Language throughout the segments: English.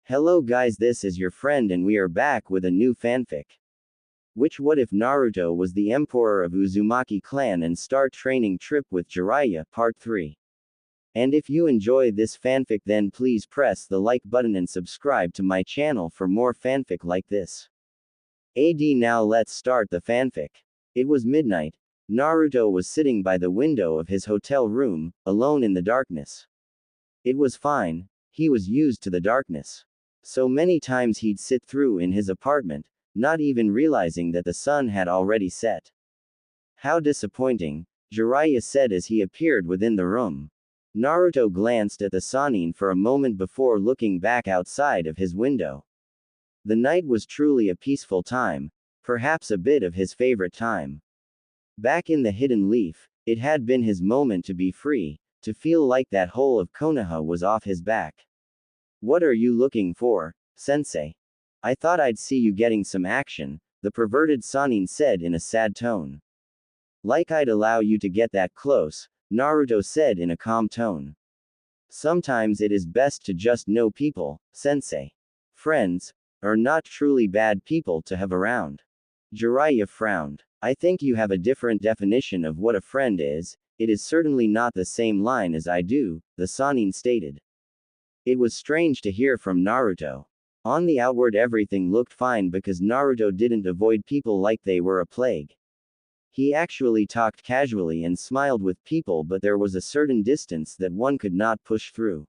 Hello guys, this is your friend and we are back with a new fanfic. What if Naruto was the Emporer of Uzumaki clan and start training trip with Jiraiya, part 3. And if you enjoy this fanfic then please press the like button and subscribe to my channel for more fanfic like this. Now let's start the fanfic. It was midnight. Naruto was sitting by the window of his hotel room, alone in the darkness. It was fine, he was used to the darkness. So many times he'd sit through in his apartment, not even realizing that the sun had already set. How disappointing, Jiraiya said as he appeared within the room. Naruto glanced at the Sannin for a moment before looking back outside of his window. The night was truly a peaceful time, perhaps a bit of his favorite time. Back in the hidden leaf, it had been his moment to be free, to feel like that whole of Konoha was off his back. What are you looking for, sensei? I thought I'd see you getting some action, the perverted Sannin said in a sad tone. Like I'd allow you to get that close, Naruto said in a calm tone. Sometimes it is best to just know people, sensei. Friends are not truly bad people to have around. Jiraiya frowned. I think you have a different definition of what a friend is, it is certainly not the same line as I do, the Sannin stated. It was strange to hear from Naruto. On the outward everything looked fine because Naruto didn't avoid people like they were a plague. He actually talked casually and smiled with people, but there was a certain distance that one could not push through.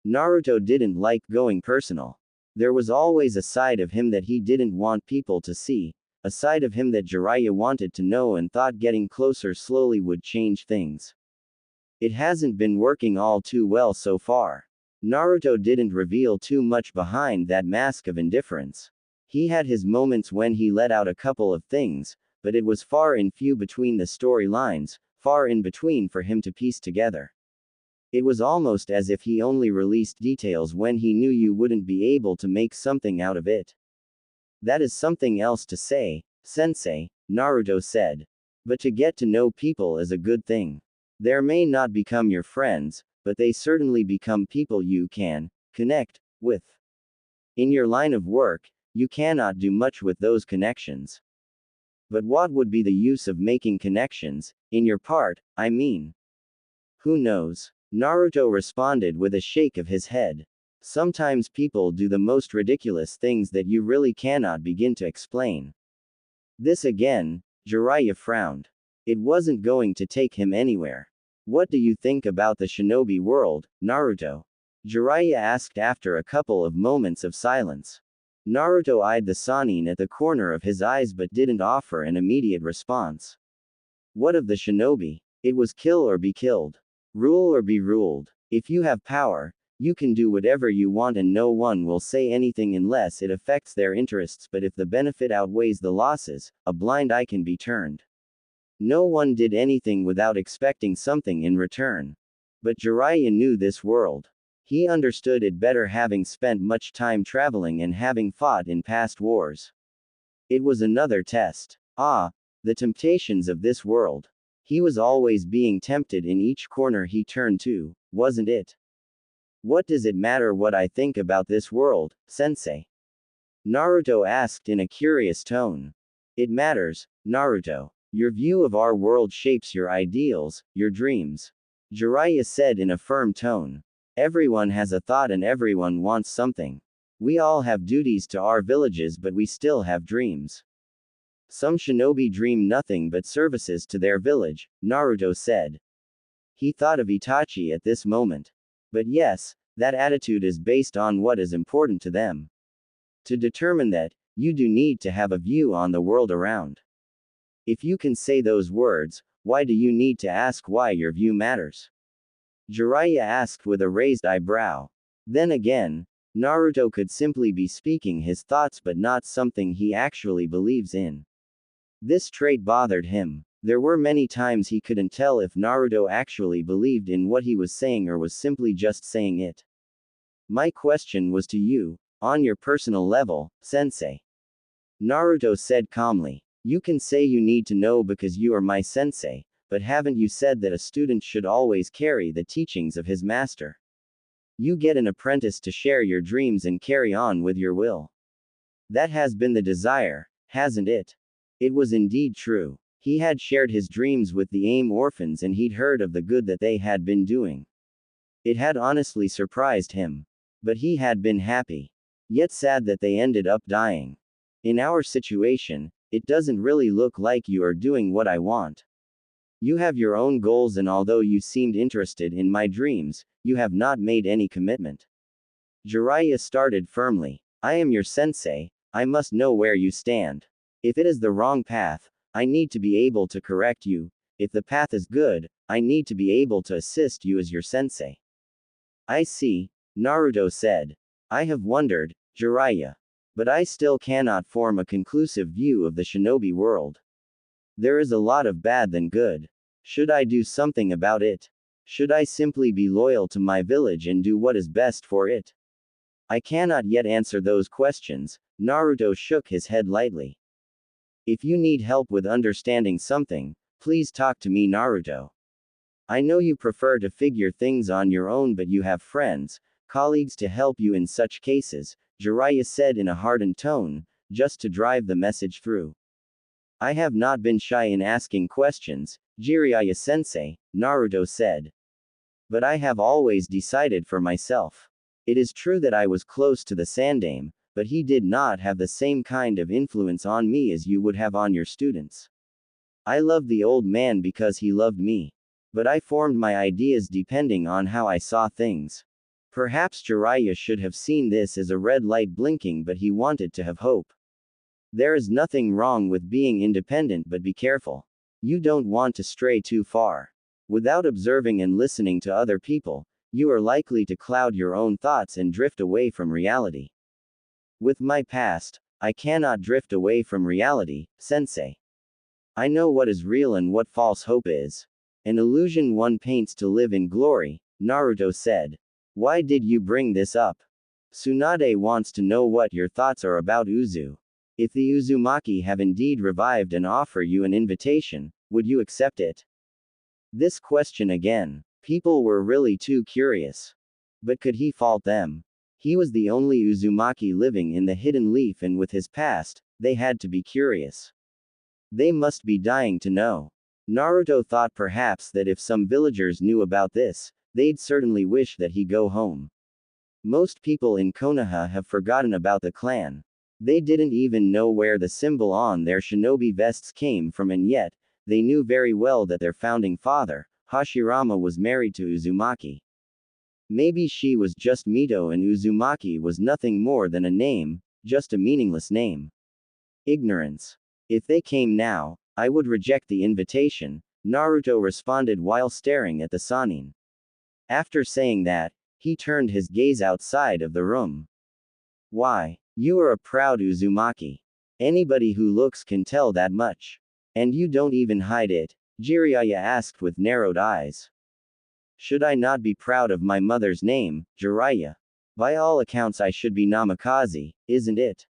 Naruto didn't like going personal. There was always a side of him that he didn't want people to see, a side of him that Jiraiya wanted to know and thought getting closer slowly would change things. It hasn't been working all too well so far. Naruto didn't reveal too much behind that mask of indifference. He had his moments when he let out a couple of things, but it was far and few between the storylines, far in between for him to piece together. It was almost as if he only released details when he knew you wouldn't be able to make something out of it. That is something else to say, sensei, Naruto said. But to get to know people is a good thing. They may not become your friends, but they certainly become people you can connect with. In your line of work, you cannot do much with those connections. But what would be the use of making connections, in your part, I mean? Who knows? Naruto responded with a shake of his head. Sometimes people do the most ridiculous things that you really cannot begin to explain. This again, Jiraiya frowned. It wasn't going to take him anywhere. What do you think about the shinobi world, Naruto? Jiraiya asked after a couple of moments of silence. Naruto eyed the Sannin at the corner of his eyes but didn't offer an immediate response. What of the shinobi? It was kill or be killed. Rule or be ruled. If you have power, you can do whatever you want and no one will say anything unless it affects their interests, but if the benefit outweighs the losses, a blind eye can be turned. No one did anything without expecting something in return. But Jiraiya knew this world. He understood it better having spent much time traveling and having fought in past wars. It was another test. The temptations of this world. He was always being tempted in each corner he turned to, wasn't it? What does it matter what I think about this world, sensei? Naruto asked in a curious tone. It matters, Naruto. Your view of our world shapes your ideals, your dreams. Jiraiya said in a firm tone. Everyone has a thought and everyone wants something. We all have duties to our villages but we still have dreams. Some shinobi dream nothing but services to their village, Naruto said. He thought of Itachi at this moment. But yes, that attitude is based on what is important to them. To determine that, you do need to have a view on the world around. If you can say those words, why do you need to ask why your view matters? Jiraiya asked with a raised eyebrow. Then again, Naruto could simply be speaking his thoughts but not something he actually believes in. This trait bothered him. There were many times he couldn't tell if Naruto actually believed in what he was saying or was simply just saying it. My question was to you, on your personal level, sensei. Naruto said calmly. You can say you need to know because you are my sensei, but haven't you said that a student should always carry the teachings of his master? You get an apprentice to share your dreams and carry on with your will. That has been the desire, hasn't it? It was indeed true. He had shared his dreams with the AIM orphans and he'd heard of the good that they had been doing. It had honestly surprised him. But he had been happy. Yet sad that they ended up dying. In our situation, it doesn't really look like you are doing what I want. You have your own goals, and although you seemed interested in my dreams, you have not made any commitment. Jiraiya started firmly. I am your sensei, I must know where you stand. If it is the wrong path, I need to be able to correct you. If the path is good, I need to be able to assist you as your sensei. I see, Naruto said. I have wondered, Jiraiya. But I still cannot form a conclusive view of the shinobi world. There is a lot of bad than good. Should I do something about it? Should I simply be loyal to my village and do what is best for it? I cannot yet answer those questions. Naruto shook his head lightly. If you need help with understanding something, please talk to me, Naruto. I know you prefer to figure things on your own, but you have friends, colleagues to help you in such cases, Jiraiya said in a hardened tone, just to drive the message through. I have not been shy in asking questions, Jiraiya-sensei, Naruto said. But I have always decided for myself. It is true that I was close to the Sandaime, but he did not have the same kind of influence on me as you would have on your students. I loved the old man because he loved me. But I formed my ideas depending on how I saw things. Perhaps Jiraiya should have seen this as a red light blinking, but he wanted to have hope. There is nothing wrong with being independent, but be careful. You don't want to stray too far. Without observing and listening to other people, you are likely to cloud your own thoughts and drift away from reality. With my past, I cannot drift away from reality, sensei. I know what is real and what false hope is. An illusion one paints to live in glory, Naruto said. Why did you bring this up? Tsunade wants to know what your thoughts are about Uzu. If the Uzumaki have indeed revived and offer you an invitation, would you accept it? This question again. People were really too curious. But could he fault them? He was the only Uzumaki living in the Hidden Leaf, and with his past, they had to be curious. They must be dying to know. Naruto thought perhaps that if some villagers knew about this, they'd certainly wish that he go home. Most people in Konoha have forgotten about the clan. They didn't even know where the symbol on their shinobi vests came from, and yet, they knew very well that their founding father, Hashirama, was married to Uzumaki. Maybe she was just Mito and Uzumaki was nothing more than a name, just a meaningless name. Ignorance. If they came now, I would reject the invitation, Naruto responded while staring at the Sannin. After saying that, he turned his gaze outside of the room. Why? You are a proud Uzumaki. Anybody who looks can tell that much. And you don't even hide it, Jiraiya asked with narrowed eyes. Should I not be proud of my mother's name, Jiraiya? By all accounts I should be Namikaze, isn't it?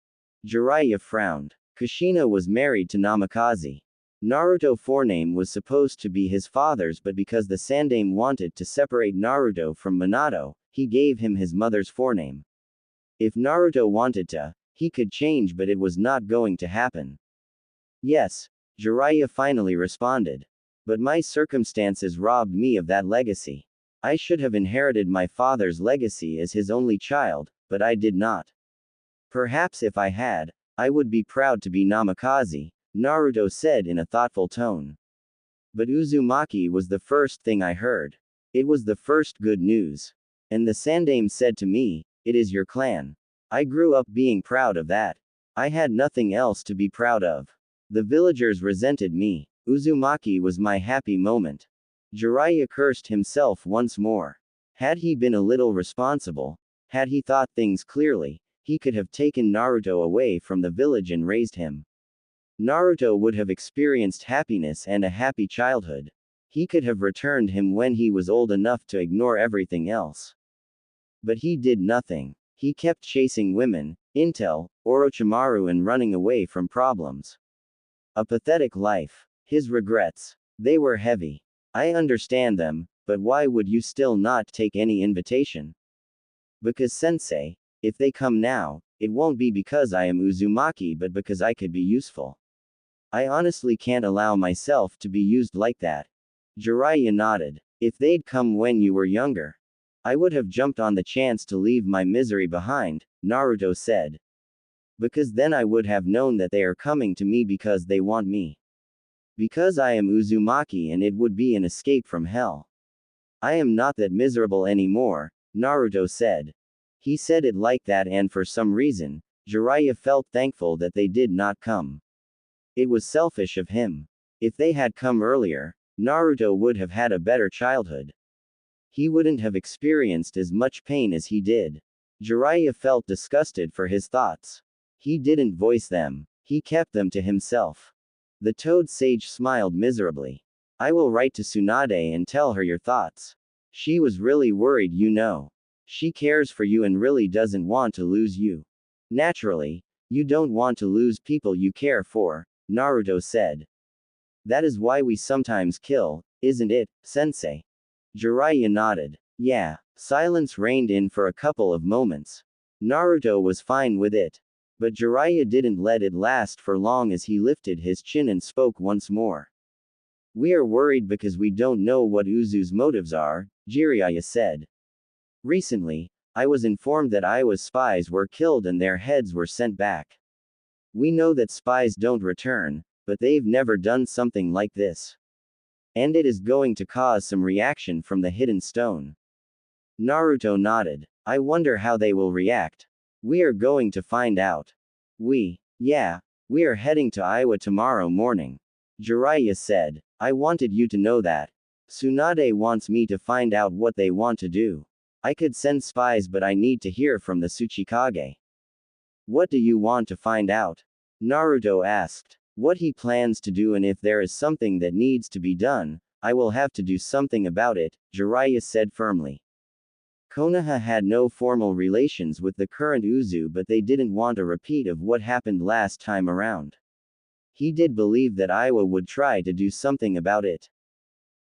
Jiraiya frowned. Kushina was married to Namikaze. Naruto's forename was supposed to be his father's, but because the Sandaime wanted to separate Naruto from Minato, he gave him his mother's forename. If Naruto wanted to, he could change, but it was not going to happen. Yes, Jiraiya finally responded. But my circumstances robbed me of that legacy. I should have inherited my father's legacy as his only child, but I did not. Perhaps if I had, I would be proud to be Namikaze, Naruto said in a thoughtful tone. But Uzumaki was the first thing I heard. It was the first good news. And the Sandaime said to me, it is your clan. I grew up being proud of that. I had nothing else to be proud of. The villagers resented me. Uzumaki was my happy moment. Jiraiya cursed himself once more. Had he been a little responsible, had he thought things clearly, he could have taken Naruto away from the village and raised him. Naruto would have experienced happiness and a happy childhood. He could have returned him when he was old enough to ignore everything else. But he did nothing. He kept chasing women, Intel, Orochimaru, and running away from problems. A pathetic life. His regrets. They were heavy. I understand them, but why would you still not take any invitation? Because sensei, if they come now, it won't be because I am Uzumaki but because I could be useful. I honestly can't allow myself to be used like that. Jiraiya nodded. If they'd come when you were younger, I would have jumped on the chance to leave my misery behind, Naruto said. Because then I would have known that they are coming to me because they want me. Because I am Uzumaki and it would be an escape from hell. I am not that miserable anymore, Naruto said. He said it like that and for some reason, Jiraiya felt thankful that they did not come. It was selfish of him. If they had come earlier, Naruto would have had a better childhood. He wouldn't have experienced as much pain as he did. Jiraiya felt disgusted for his thoughts. He didn't voice them. He kept them to himself. The Toad Sage smiled miserably. I will write to Tsunade and tell her your thoughts. She was really worried, you know. She cares for you and really doesn't want to lose you. Naturally, you don't want to lose people you care for, Naruto said. That is why we sometimes kill, isn't it, sensei? Jiraiya nodded. Yeah. Silence reigned in for a couple of moments. Naruto was fine with it. But Jiraiya didn't let it last for long as he lifted his chin and spoke once more. We are worried because we don't know what Uzu's motives are, Jiraiya said. Recently, I was informed that Iwa's spies were killed and their heads were sent back. We know that spies don't return, but they've never done something like this. And it is going to cause some reaction from the hidden stone. Naruto nodded. I wonder how they will react. We are going to find out. Yeah, we are heading to Iwa tomorrow morning. Jiraiya said. I wanted you to know that. Tsunade wants me to find out what they want to do. I could send spies but I need to hear from the Tsuchikage. What do you want to find out? Naruto asked. What he plans to do and if there is something that needs to be done, I will have to do something about it, Jiraiya said firmly. Konoha had no formal relations with the current Uzu but they didn't want a repeat of what happened last time around. He did believe that Iwa would try to do something about it.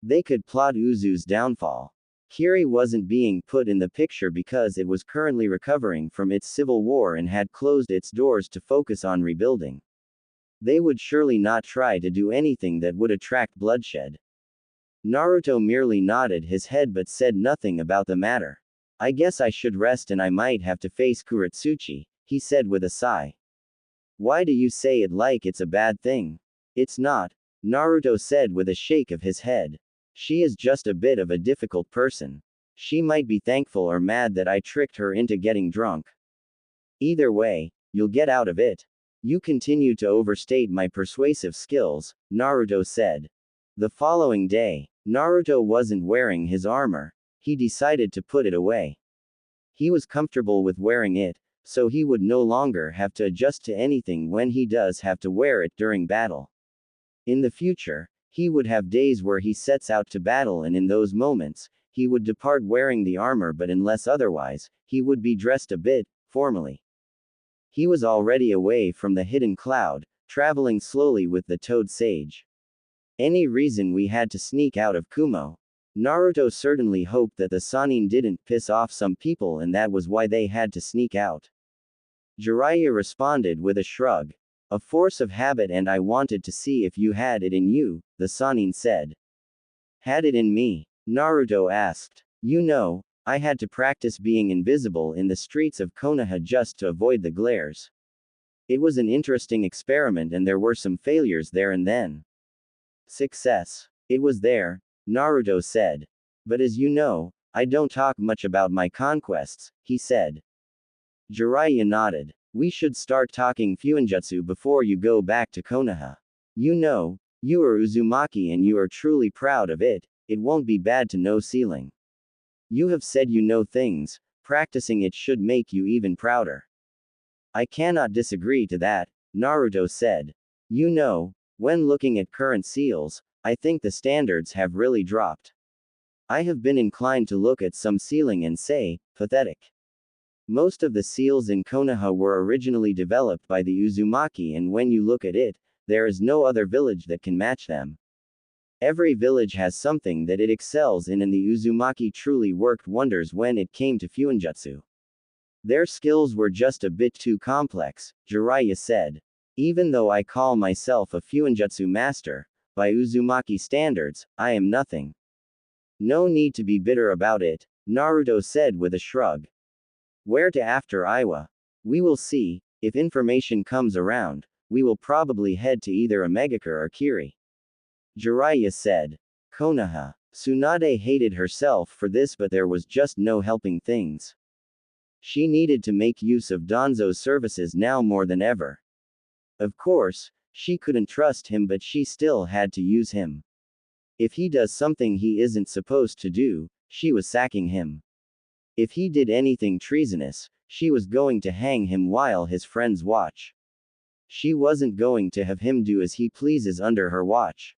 They could plot Uzu's downfall. Kiri wasn't being put in the picture because it was currently recovering from its civil war and had closed its doors to focus on rebuilding. They would surely not try to do anything that would attract bloodshed. Naruto merely nodded his head but said nothing about the matter. I guess I should rest and I might have to face Kuratsuchi, he said with a sigh. Why do you say it like it's a bad thing? It's not, Naruto said with a shake of his head. She is just a bit of a difficult person. She might be thankful or mad that I tricked her into getting drunk. Either way, you'll get out of it. You continue to overstate my persuasive skills, Naruto said. The following day, Naruto wasn't wearing his armor. He decided to put it away. He was comfortable with wearing it, so he would no longer have to adjust to anything when he does have to wear it during battle. In the future, he would have days where he sets out to battle and in those moments, he would depart wearing the armor but unless otherwise, he would be dressed a bit, formally. He was already away from the hidden cloud, traveling slowly with the Toad Sage. Any reason we had to sneak out of Kumo? Naruto certainly hoped that the Sannin didn't piss off some people and that was why they had to sneak out. Jiraiya responded with a shrug. A force of habit and I wanted to see if you had it in you, the Sannin said. Had it in me? Naruto asked. You know, I had to practice being invisible in the streets of Konoha just to avoid the glares. It was an interesting experiment and there were some failures there and then. Success. It was there, Naruto said. But as you know, I don't talk much about my conquests, he said. Jiraiya nodded. We should start talking Fuinjutsu before you go back to Konoha. You know, you are Uzumaki and you are truly proud of it, it won't be bad to know sealing. You have said you know things, practicing it should make you even prouder. I cannot disagree to that, Naruto said. You know, when looking at current seals, I think the standards have really dropped. I have been inclined to look at some sealing and say, pathetic. Most of the seals in Konoha were originally developed by the Uzumaki and when you look at it, there is no other village that can match them. Every village has something that it excels in and the Uzumaki truly worked wonders when it came to Fuinjutsu. Their skills were just a bit too complex, Jiraiya said. Even though I call myself a Fuinjutsu master, by Uzumaki standards, I am nothing. No need to be bitter about it, Naruto said with a shrug. Where to after Iwa? We will see. If information comes around, we will probably head to either Omegakure or Kiri. Jiraiya said. Konoha. Tsunade hated herself for this, but there was just no helping things. She needed to make use of Danzo's services now more than ever. Of course, she couldn't trust him, but she still had to use him. If he does something he isn't supposed to do, she was sacking him. If he did anything treasonous, she was going to hang him while his friends watch. She wasn't going to have him do as he pleases under her watch.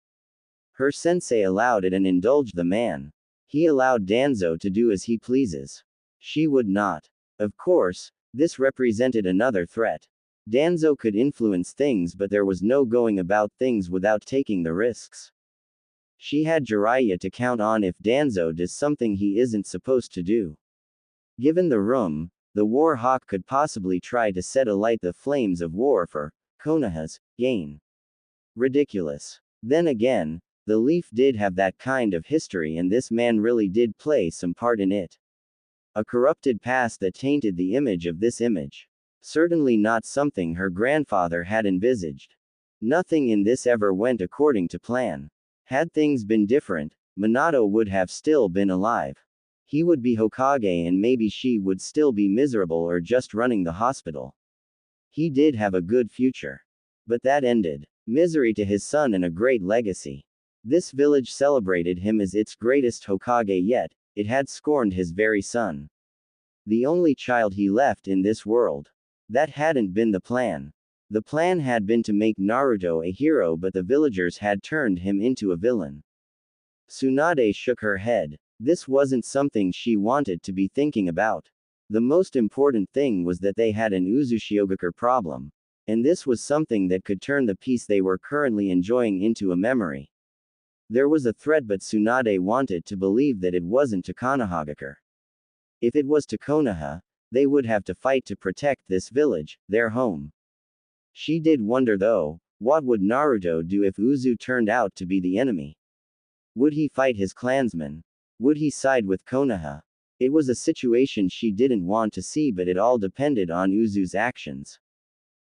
Her sensei allowed it and indulged the man. He allowed Danzo to do as he pleases. She would not. Of course, this represented another threat. Danzo could influence things, but there was no going about things without taking the risks. She had Jiraiya to count on if Danzo does something he isn't supposed to do. Given the room, the War Hawk could possibly try to set alight the flames of war for Konoha's gain. Ridiculous. Then again, the leaf did have that kind of history, and this man really did play some part in it. A corrupted past that tainted the image of this image. Certainly not something her grandfather had envisaged. Nothing in this ever went according to plan. Had things been different, Minato would have still been alive. He would be Hokage, and maybe she would still be miserable or just running the hospital. He did have a good future. But that ended. Misery to his son and a great legacy. This village celebrated him as its greatest Hokage yet. It had scorned his very son. The only child he left in this world. That hadn't been the plan. The plan had been to make Naruto a hero, but the villagers had turned him into a villain. Tsunade shook her head. This wasn't something she wanted to be thinking about. The most important thing was that they had an Uzushiogakure problem. And this was something that could turn the peace they were currently enjoying into a memory. There was a threat, but Tsunade wanted to believe that it wasn't to Konohagakure. If it was to Konoha, they would have to fight to protect this village, their home. She did wonder though, what would Naruto do if Uzu turned out to be the enemy? Would he fight his clansmen? Would he side with Konoha? It was a situation she didn't want to see, but it all depended on Uzu's actions.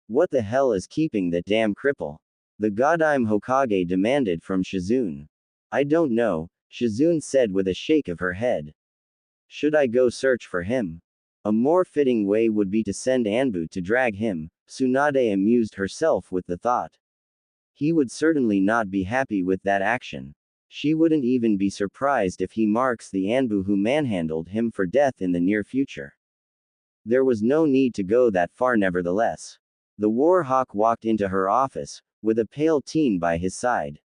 What the hell is keeping that damn cripple? The Godime Hokage demanded from Shizune. I don't know, Shizune said with a shake of her head. Should I go search for him? A more fitting way would be to send Anbu to drag him. Tsunade amused herself with the thought. He would certainly not be happy with that action. She wouldn't even be surprised if he marks the Anbu who manhandled him for death in the near future. There was no need to go that far nevertheless. The War Hawk walked into her office, with a pale teen by his side.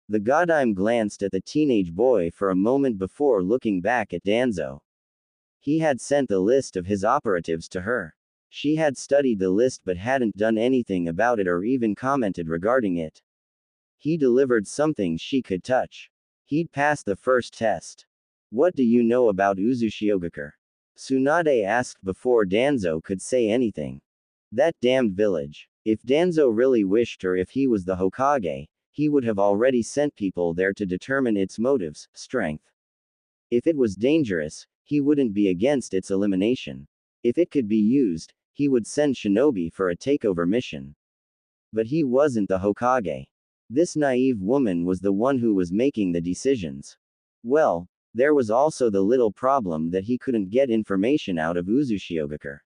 The Godime glanced at the teenage boy for a moment before looking back at Danzo. He had sent the list of his operatives to her. She had studied the list but hadn't done anything about it or even commented regarding it. He delivered something she could touch. He'd passed the first test. What do you know about Uzushiogakure? Tsunade asked before Danzo could say anything. That damned village. If Danzo really wished, or if he was the Hokage, he would have already sent people there to determine its motives, strength. If it was dangerous, he wouldn't be against its elimination. If it could be used, he would send shinobi for a takeover mission. But he wasn't the Hokage. This naive woman was the one who was making the decisions. Well, there was also the little problem that he couldn't get information out of Uzushiogakure.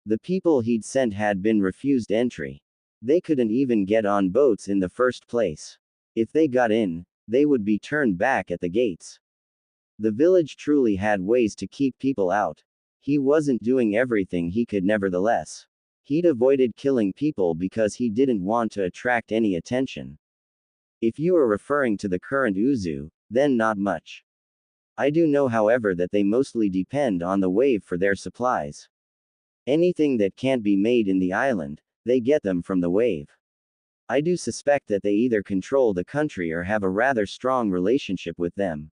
The people he'd sent had been refused entry. They couldn't even get on boats in the first place. If they got in, they would be turned back at the gates. The village truly had ways to keep people out. He wasn't doing everything he could nevertheless. He'd avoided killing people because he didn't want to attract any attention. If you are referring to the current Uzu, then not much. I do know, however, that they mostly depend on the wave for their supplies. Anything that can't be made in the island, they get them from the wave. I do suspect that they either control the country or have a rather strong relationship with them.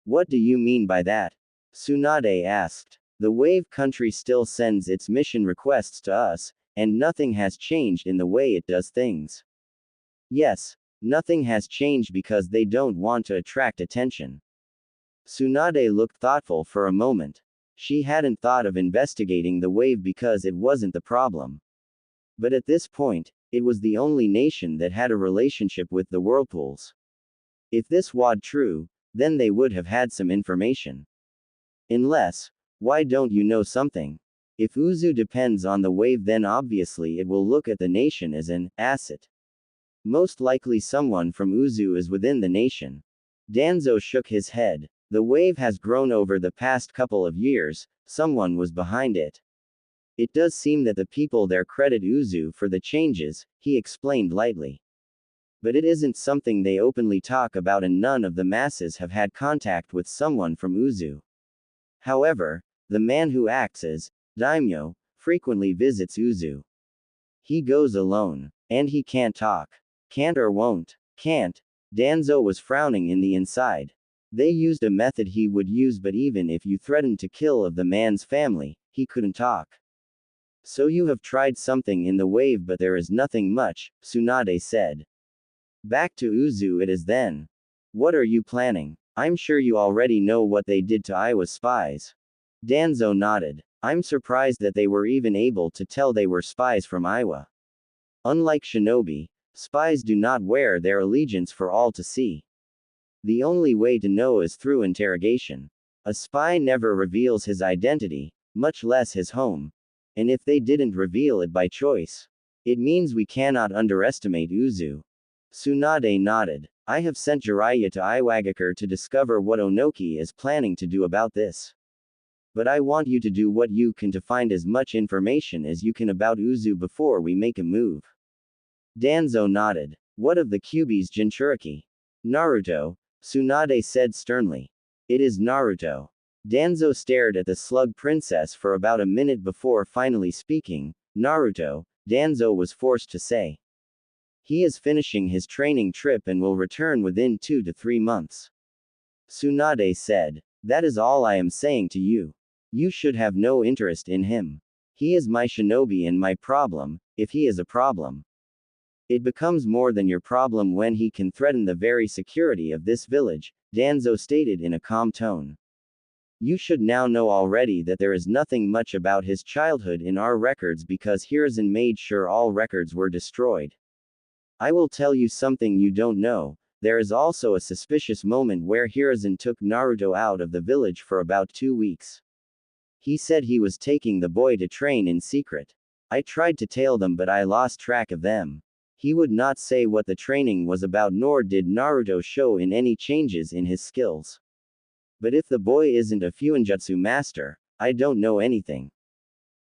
What do you mean by that? Tsunade asked. The wave country still sends its mission requests to us, and nothing has changed in the way it does things. Yes, nothing has changed because they don't want to attract attention. Tsunade looked thoughtful for a moment. She hadn't thought of investigating the wave because it wasn't the problem. But at this point, it was the only nation that had a relationship with the whirlpools. If this was true, then they would have had some information. Unless, why don't you know something? If Uzu depends on the wave, then obviously it will look at the nation as an asset. Most likely someone from Uzu is within the nation. Danzo shook his head. The wave has grown over the past couple of years, someone was behind it. It does seem that the people there credit Uzu for the changes, he explained lightly. But it isn't something they openly talk about, and none of the masses have had contact with someone from Uzu. However, the man who acts as daimyo frequently visits Uzu. He goes alone. And he can't talk. Can't or won't? Can't. Danzo was frowning in the inside. They used a method he would use, but even if you threatened to kill of the man's family, he couldn't talk. So you have tried something in the wave, but there is nothing much, Tsunade said. Back to Uzu it is then. What are you planning? I'm sure you already know what they did to Iwa's spies. Danzo nodded. I'm surprised that they were even able to tell they were spies from Iwa. Unlike shinobi, spies do not wear their allegiance for all to see. The only way to know is through interrogation. A spy never reveals his identity, much less his home. And if they didn't reveal it by choice, it means we cannot underestimate Uzu. Tsunade nodded. I have sent Jiraiya to Iwagakure to discover what Onoki is planning to do about this. But I want you to do what you can to find as much information as you can about Uzu before we make a move. Danzo nodded. What of the Kyuubi's Jinchuriki? Naruto, Tsunade said sternly. It is Naruto. Danzo stared at the slug princess for about a minute before finally speaking. Naruto, Danzo was forced to say. He is finishing his training trip and will return within 2 to 3 months. Tsunade said. That is all I am saying to you. You should have no interest in him. He is my shinobi and my problem, if he is a problem. It becomes more than your problem when he can threaten the very security of this village, Danzo stated in a calm tone. You should now know already that there is nothing much about his childhood in our records because Hiruzen made sure all records were destroyed. I will tell you something you don't know. There is also a suspicious moment where Hiruzen took Naruto out of the village for about 2 weeks. He said he was taking the boy to train in secret. I tried to tail them, but I lost track of them. He would not say what the training was about, nor did Naruto show in any changes in his skills. But if the boy isn't a Fuinjutsu master, I don't know anything.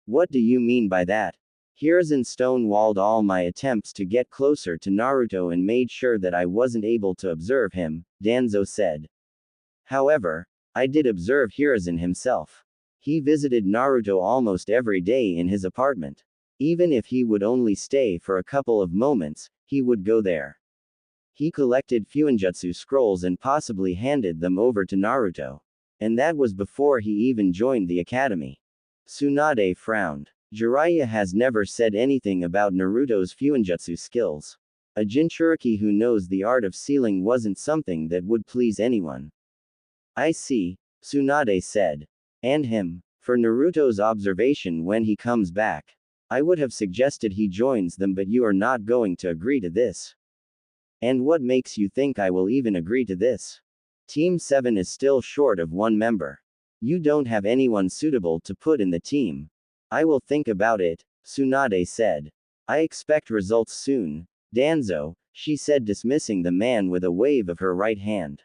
What do you mean by that? Hiruzen stonewalled all my attempts to get closer to Naruto and made sure that I wasn't able to observe him, Danzo said. However, I did observe Hiruzen himself. He visited Naruto almost every day in his apartment. Even if he would only stay for a couple of moments, he would go there. He collected Fuinjutsu scrolls and possibly handed them over to Naruto. And that was before he even joined the academy. Tsunade frowned. Jiraiya has never said anything about Naruto's Fuinjutsu skills. A Jinchuriki who knows the art of sealing wasn't something that would please anyone. I see, Tsunade said. And him. For Naruto's observation when he comes back. I would have suggested he joins them, but you are not going to agree to this. And what makes you think I will even agree to this? Team 7 is still short of 1 member. You don't have anyone suitable to put in the team. I will think about it, Tsunade said. I expect results soon, Danzo, she said, dismissing the man with a wave of her right hand.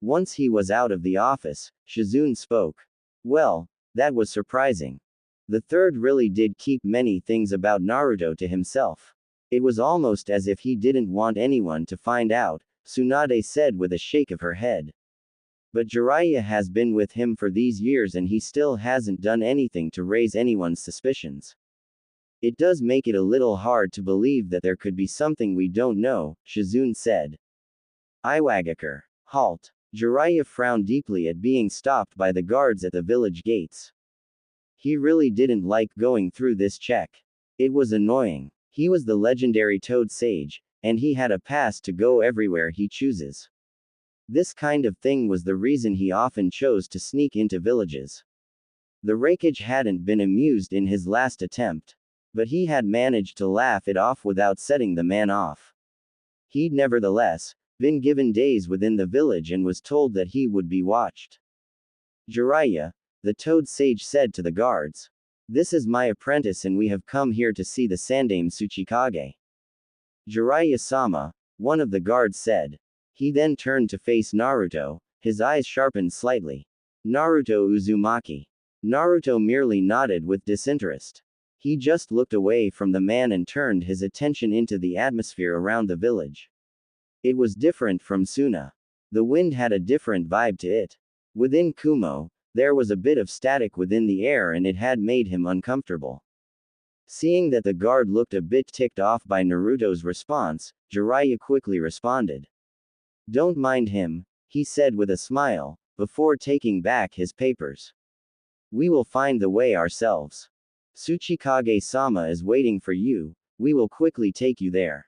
Once he was out of the office, Shizune spoke. Well, that was surprising. The third really did keep many things about Naruto to himself. It was almost as if he didn't want anyone to find out, Tsunade said with a shake of her head. But Jiraiya has been with him for these years and he still hasn't done anything to raise anyone's suspicions. It does make it a little hard to believe that there could be something we don't know, Shizune said. Iwagakure. Halt. Jiraiya frowned deeply at being stopped by the guards at the village gates. He really didn't like going through this check. It was annoying. He was the legendary Toad Sage, and he had a pass to go everywhere he chooses. This kind of thing was the reason he often chose to sneak into villages. The Raikage hadn't been amused in his last attempt, but he had managed to laugh it off without setting the man off. He'd nevertheless been given days within the village and was told that he would be watched. Jiraiya, the Toad Sage said to the guards. This is my apprentice and we have come here to see the Sandaime Tsuchikage. Jiraiya-sama, one of the guards said. He then turned to face Naruto, his eyes sharpened slightly. Naruto Uzumaki. Naruto merely nodded with disinterest. He just looked away from the man and turned his attention into the atmosphere around the village. It was different from Suna. The wind had a different vibe to it. Within Kumo, there was a bit of static within the air and it had made him uncomfortable. Seeing that the guard looked a bit ticked off by Naruto's response, Jiraiya quickly responded. Don't mind him, he said with a smile, before taking back his papers. We will find the way ourselves. Tsuchikage-sama is waiting for you, we will quickly take you there.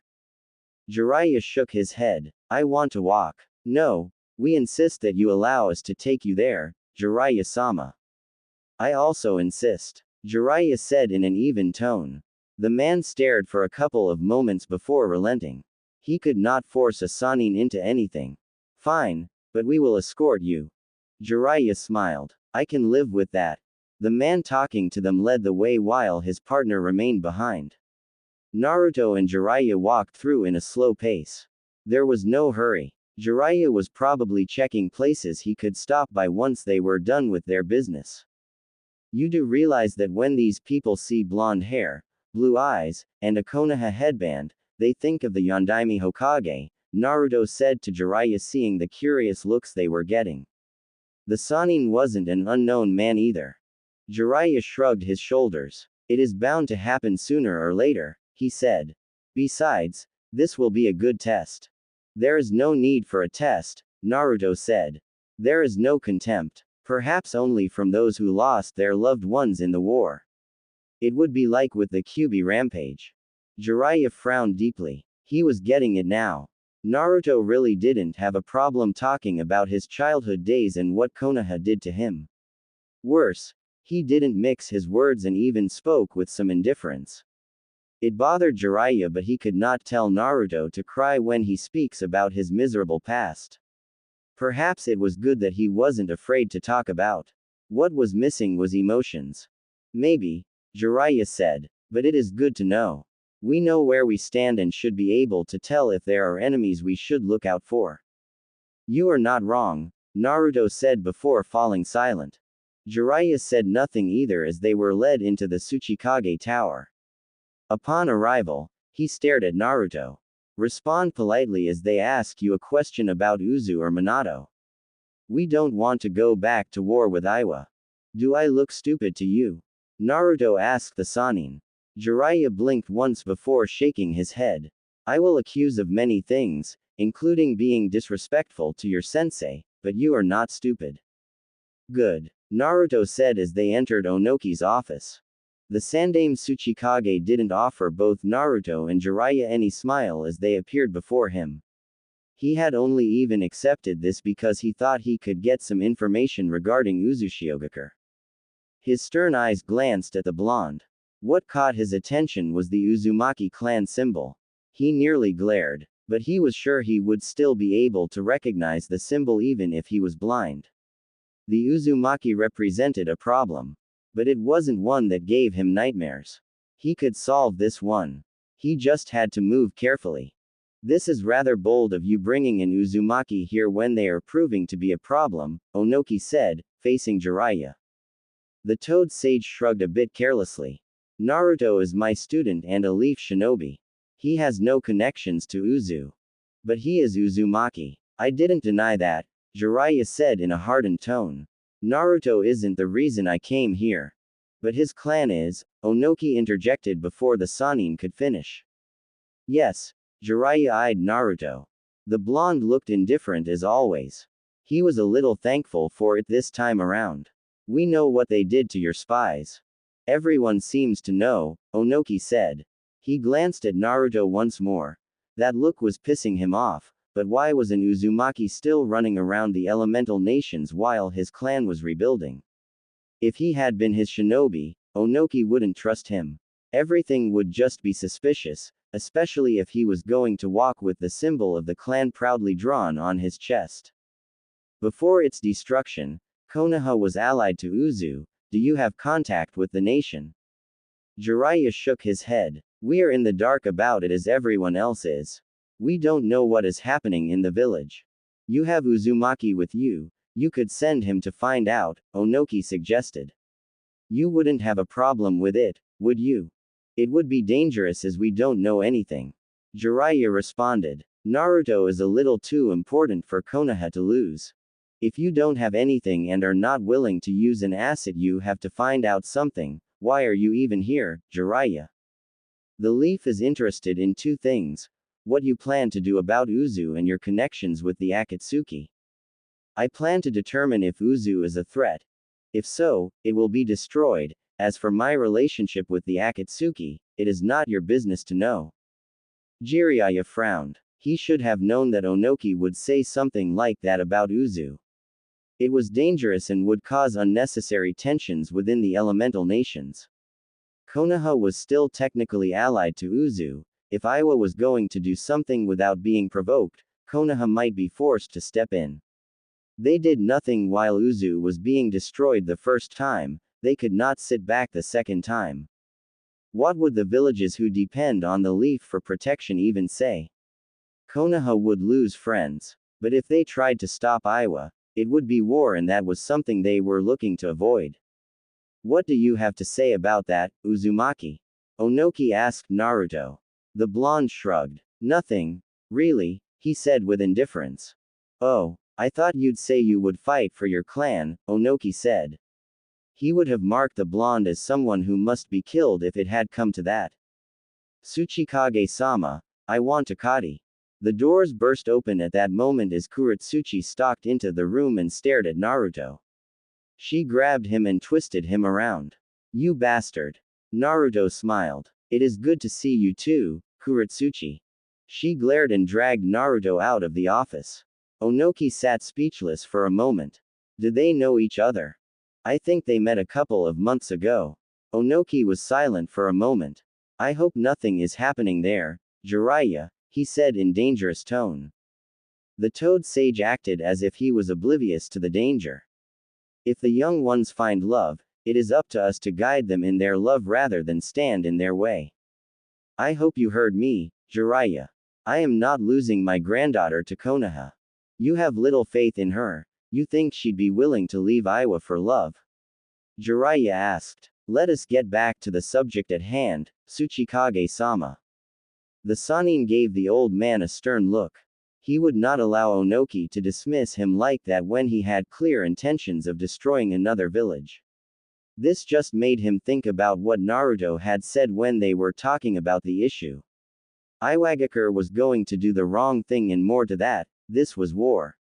Jiraiya shook his head. I want to walk. No, we insist that you allow us to take you there, Jiraiya-sama. I also insist, Jiraiya said in an even tone. The man stared for a couple of moments before relenting. He could not force a Sannin into anything. Fine, but we will escort you. Jiraiya smiled. I can live with that. The man talking to them led the way while his partner remained behind. Naruto and Jiraiya walked through in a slow pace. There was no hurry. Jiraiya was probably checking places he could stop by once they were done with their business. You do realize that when these people see blonde hair, blue eyes, and a Konoha headband, they think of the Yondaime Hokage, Naruto said to Jiraiya seeing the curious looks they were getting. The Sannin wasn't an unknown man either. Jiraiya shrugged his shoulders. It is bound to happen sooner or later, he said. Besides, this will be a good test. There is no need for a test, Naruto said. There is no contempt, perhaps only from those who lost their loved ones in the war. It would be like with the Kyuubi rampage. Jiraiya frowned deeply. He was getting it now. Naruto really didn't have a problem talking about his childhood days and what Konoha did to him. Worse, he didn't mix his words and even spoke with some indifference. It bothered Jiraiya, but he could not tell Naruto to cry when he speaks about his miserable past. Perhaps it was good that he wasn't afraid to talk about. What was missing was emotions. Maybe, Jiraiya said, but it is good to know. We know where we stand and should be able to tell if there are enemies we should look out for. You are not wrong, Naruto said before falling silent. Jiraiya said nothing either as they were led into the Tsuchikage Tower. Upon arrival, he stared at Naruto. Respond politely as they ask you a question about Uzu or Minato. We don't want to go back to war with Iwa. Do I look stupid to you? Naruto asked the Sannin. Jiraiya blinked once before shaking his head. I will accuse of many things, including being disrespectful to your sensei, but you are not stupid. Good, Naruto said as they entered Onoki's office. The Sandaime Tsuchikage didn't offer both Naruto and Jiraiya any smile as they appeared before him. He had only even accepted this because he thought he could get some information regarding Uzushiogakure. His stern eyes glanced at the blonde. What caught his attention was the Uzumaki clan symbol. He nearly glared, but he was sure he would still be able to recognize the symbol even if he was blind. The Uzumaki represented a problem. But it wasn't one that gave him nightmares. He could solve this one. He just had to move carefully. This is rather bold of you bringing in Uzumaki here when they are proving to be a problem, Onoki said, facing Jiraiya. The Toad Sage shrugged a bit carelessly. Naruto is my student and a leaf shinobi. He has no connections to Uzu. But he is Uzumaki. I didn't deny that, Jiraiya said in a hardened tone. Naruto isn't the reason I came here. But his clan is, Onoki interjected before the Sannin could finish. Yes, Jiraiya eyed Naruto. The blonde looked indifferent as always. He was a little thankful for it this time around. We know what they did to your spies. Everyone seems to know, Onoki said. He glanced at Naruto once more. That look was pissing him off, but why was an Uzumaki still running around the elemental nations while his clan was rebuilding? If he had been his shinobi, Onoki wouldn't trust him. Everything would just be suspicious, especially if he was going to walk with the symbol of the clan proudly drawn on his chest. Before its destruction, Konoha was allied to Uzu. Do you have contact with the nation? Jiraiya shook his head. We are in the dark about it as everyone else is. We don't know what is happening in the village. You have Uzumaki with you. You could send him to find out, Onoki suggested. You wouldn't have a problem with it, would you? It would be dangerous as we don't know anything. Jiraiya responded. Naruto is a little too important for Konoha to lose. If you don't have anything and are not willing to use an asset, you have to find out something. Why are you even here, Jiraiya? The Leaf is interested in two things. What you plan to do about Uzu and your connections with the Akatsuki. I plan to determine if Uzu is a threat. If so, it will be destroyed. As for my relationship with the Akatsuki, it is not your business to know. Jiraiya frowned. He should have known that Onoki would say something like that about Uzu. It was dangerous and would cause unnecessary tensions within the elemental nations. Konoha was still technically allied to Uzu. If Iwa was going to do something without being provoked, Konoha might be forced to step in. They did nothing while Uzu was being destroyed the first time. They could not sit back the second time. What would the villages who depend on the Leaf for protection even say? Konoha would lose friends. But if they tried to stop Iwa, it would be war, and that was something they were looking to avoid. What do you have to say about that, Uzumaki? Onoki asked Naruto. The blonde shrugged. Nothing. Really, he said with indifference. Oh, I thought you'd say you would fight for your clan, Onoki said. He would have marked the blonde as someone who must be killed if it had come to that. Tsuchikage-sama, I want Takati. The doors burst open at that moment as Kuretsuchi stalked into the room and stared at Naruto. She grabbed him and twisted him around. You bastard. Naruto smiled. It is good to see you too, Kuretsuchi. She glared and dragged Naruto out of the office. Onoki sat speechless for a moment. Did they know each other? I think they met a couple of months ago. Onoki was silent for a moment. I hope nothing is happening there, Jiraiya, he said in dangerous tone. The Toad Sage acted as if he was oblivious to the danger. If the young ones find love, it is up to us to guide them in their love rather than stand in their way. I hope you heard me, Jiraiya. I am not losing my granddaughter to Konoha. You have little faith in her. You think she'd be willing to leave Iwa for love? Jiraiya asked. Let us get back to the subject at hand, Tsuchikage-sama. The Sannin gave the old man a stern look. He would not allow Onoki to dismiss him like that when he had clear intentions of destroying another village. This just made him think about what Naruto had said when they were talking about the issue. Iwagakure was going to do the wrong thing, and more to that, this was war.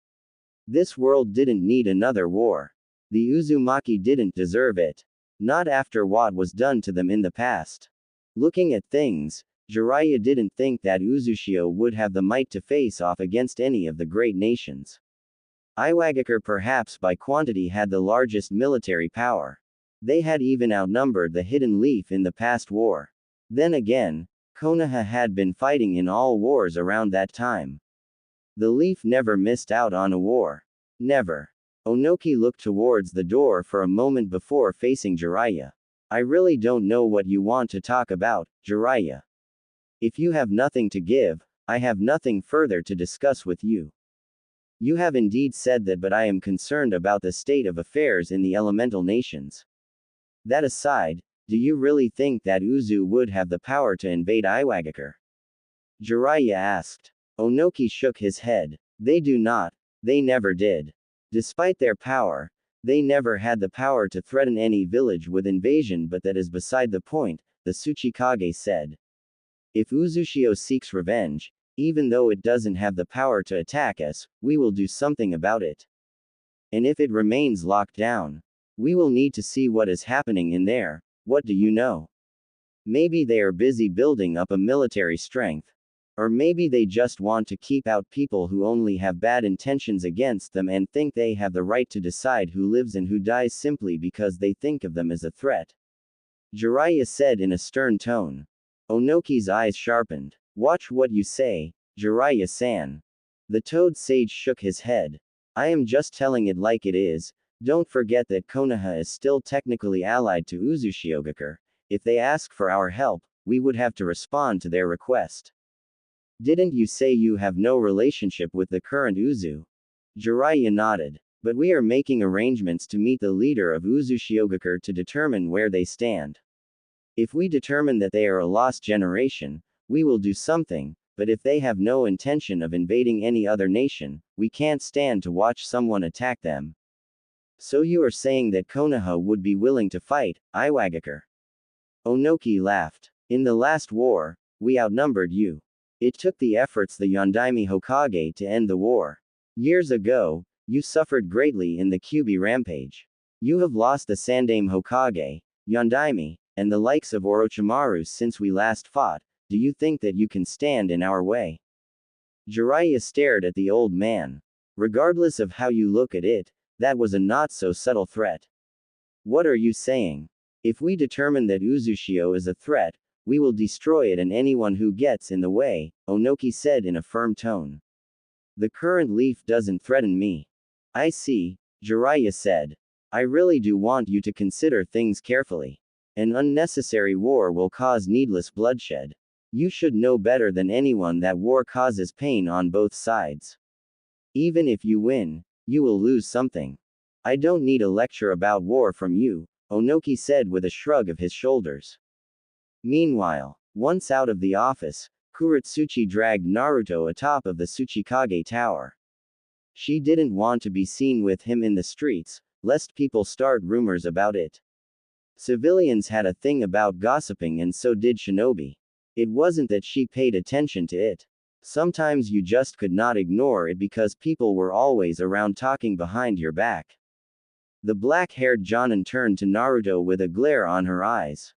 This world didn't need another war. The Uzumaki didn't deserve it. Not after what was done to them in the past. Looking at things, Jiraiya didn't think that Uzushio would have the might to face off against any of the great nations. Iwagakure perhaps by quantity had the largest military power. They had even outnumbered the Hidden Leaf in the past war. Then again, Konoha had been fighting in all wars around that time. The Leaf never missed out on a war. Never. Onoki looked towards the door for a moment before facing Jiraiya. I really don't know what you want to talk about, Jiraiya. If you have nothing to give, I have nothing further to discuss with you. You have indeed said that, but I am concerned about the state of affairs in the elemental nations. That aside, do you really think that Uzu would have the power to invade Iwagakure? Jiraiya asked. Onoki shook his head. They do not. They never did. Despite their power, they never had the power to threaten any village with invasion, but that is beside the point, the Tsuchikage said. If Uzushio seeks revenge, even though it doesn't have the power to attack us, we will do something about it. And if it remains locked down, We will need to see what is happening in there. What do you know? Maybe they are busy building up a military strength. Or maybe they just want to keep out people who only have bad intentions against them and think they have the right to decide who lives and who dies simply because they think of them as a threat. Jiraiya said in a stern tone. Onoki's eyes sharpened. Watch what you say, Jiraiya-san. The Toad Sage shook his head. I am just telling it like it is. Don't forget that Konoha is still technically allied to Uzushiogakure. If they ask for our help, we would have to respond to their request. Didn't you say you have no relationship with the current Uzu? Jiraiya nodded. But we are making arrangements to meet the leader of Uzushiogakure to determine where they stand. If we determine that they are a lost generation, we will do something, but if they have no intention of invading any other nation, we can't stand to watch someone attack them. So you are saying that Konoha would be willing to fight, Iwagakure? Onoki laughed. In the last war, we outnumbered you. It took the efforts the Yondaime Hokage to end the war. Years ago, you suffered greatly in the Kyubi rampage. You have lost the Sandaime Hokage, Yondaime, and the likes of Orochimaru since we last fought. Do you think that you can stand in our way? Jiraiya stared at the old man. Regardless of how you look at it, that was a not-so-subtle threat. What are you saying? If we determine that Uzushio is a threat, we will destroy it and anyone who gets in the way, Onoki said in a firm tone. The current leaf doesn't threaten me. I see, Jiraiya said. I really do want you to consider things carefully. An unnecessary war will cause needless bloodshed. You should know better than anyone that war causes pain on both sides. Even if you win, you will lose something. I don't need a lecture about war from you, Onoki said with a shrug of his shoulders. Meanwhile, once out of the office, Kuretsuchi dragged Naruto atop of the Tsuchikage Tower. She didn't want to be seen with him in the streets, lest people start rumors about it. Civilians had a thing about gossiping and so did Shinobi. It wasn't that she paid attention to it. Sometimes you just could not ignore it because people were always around talking behind your back. The black-haired Jonin turned to Naruto with a glare on her eyes.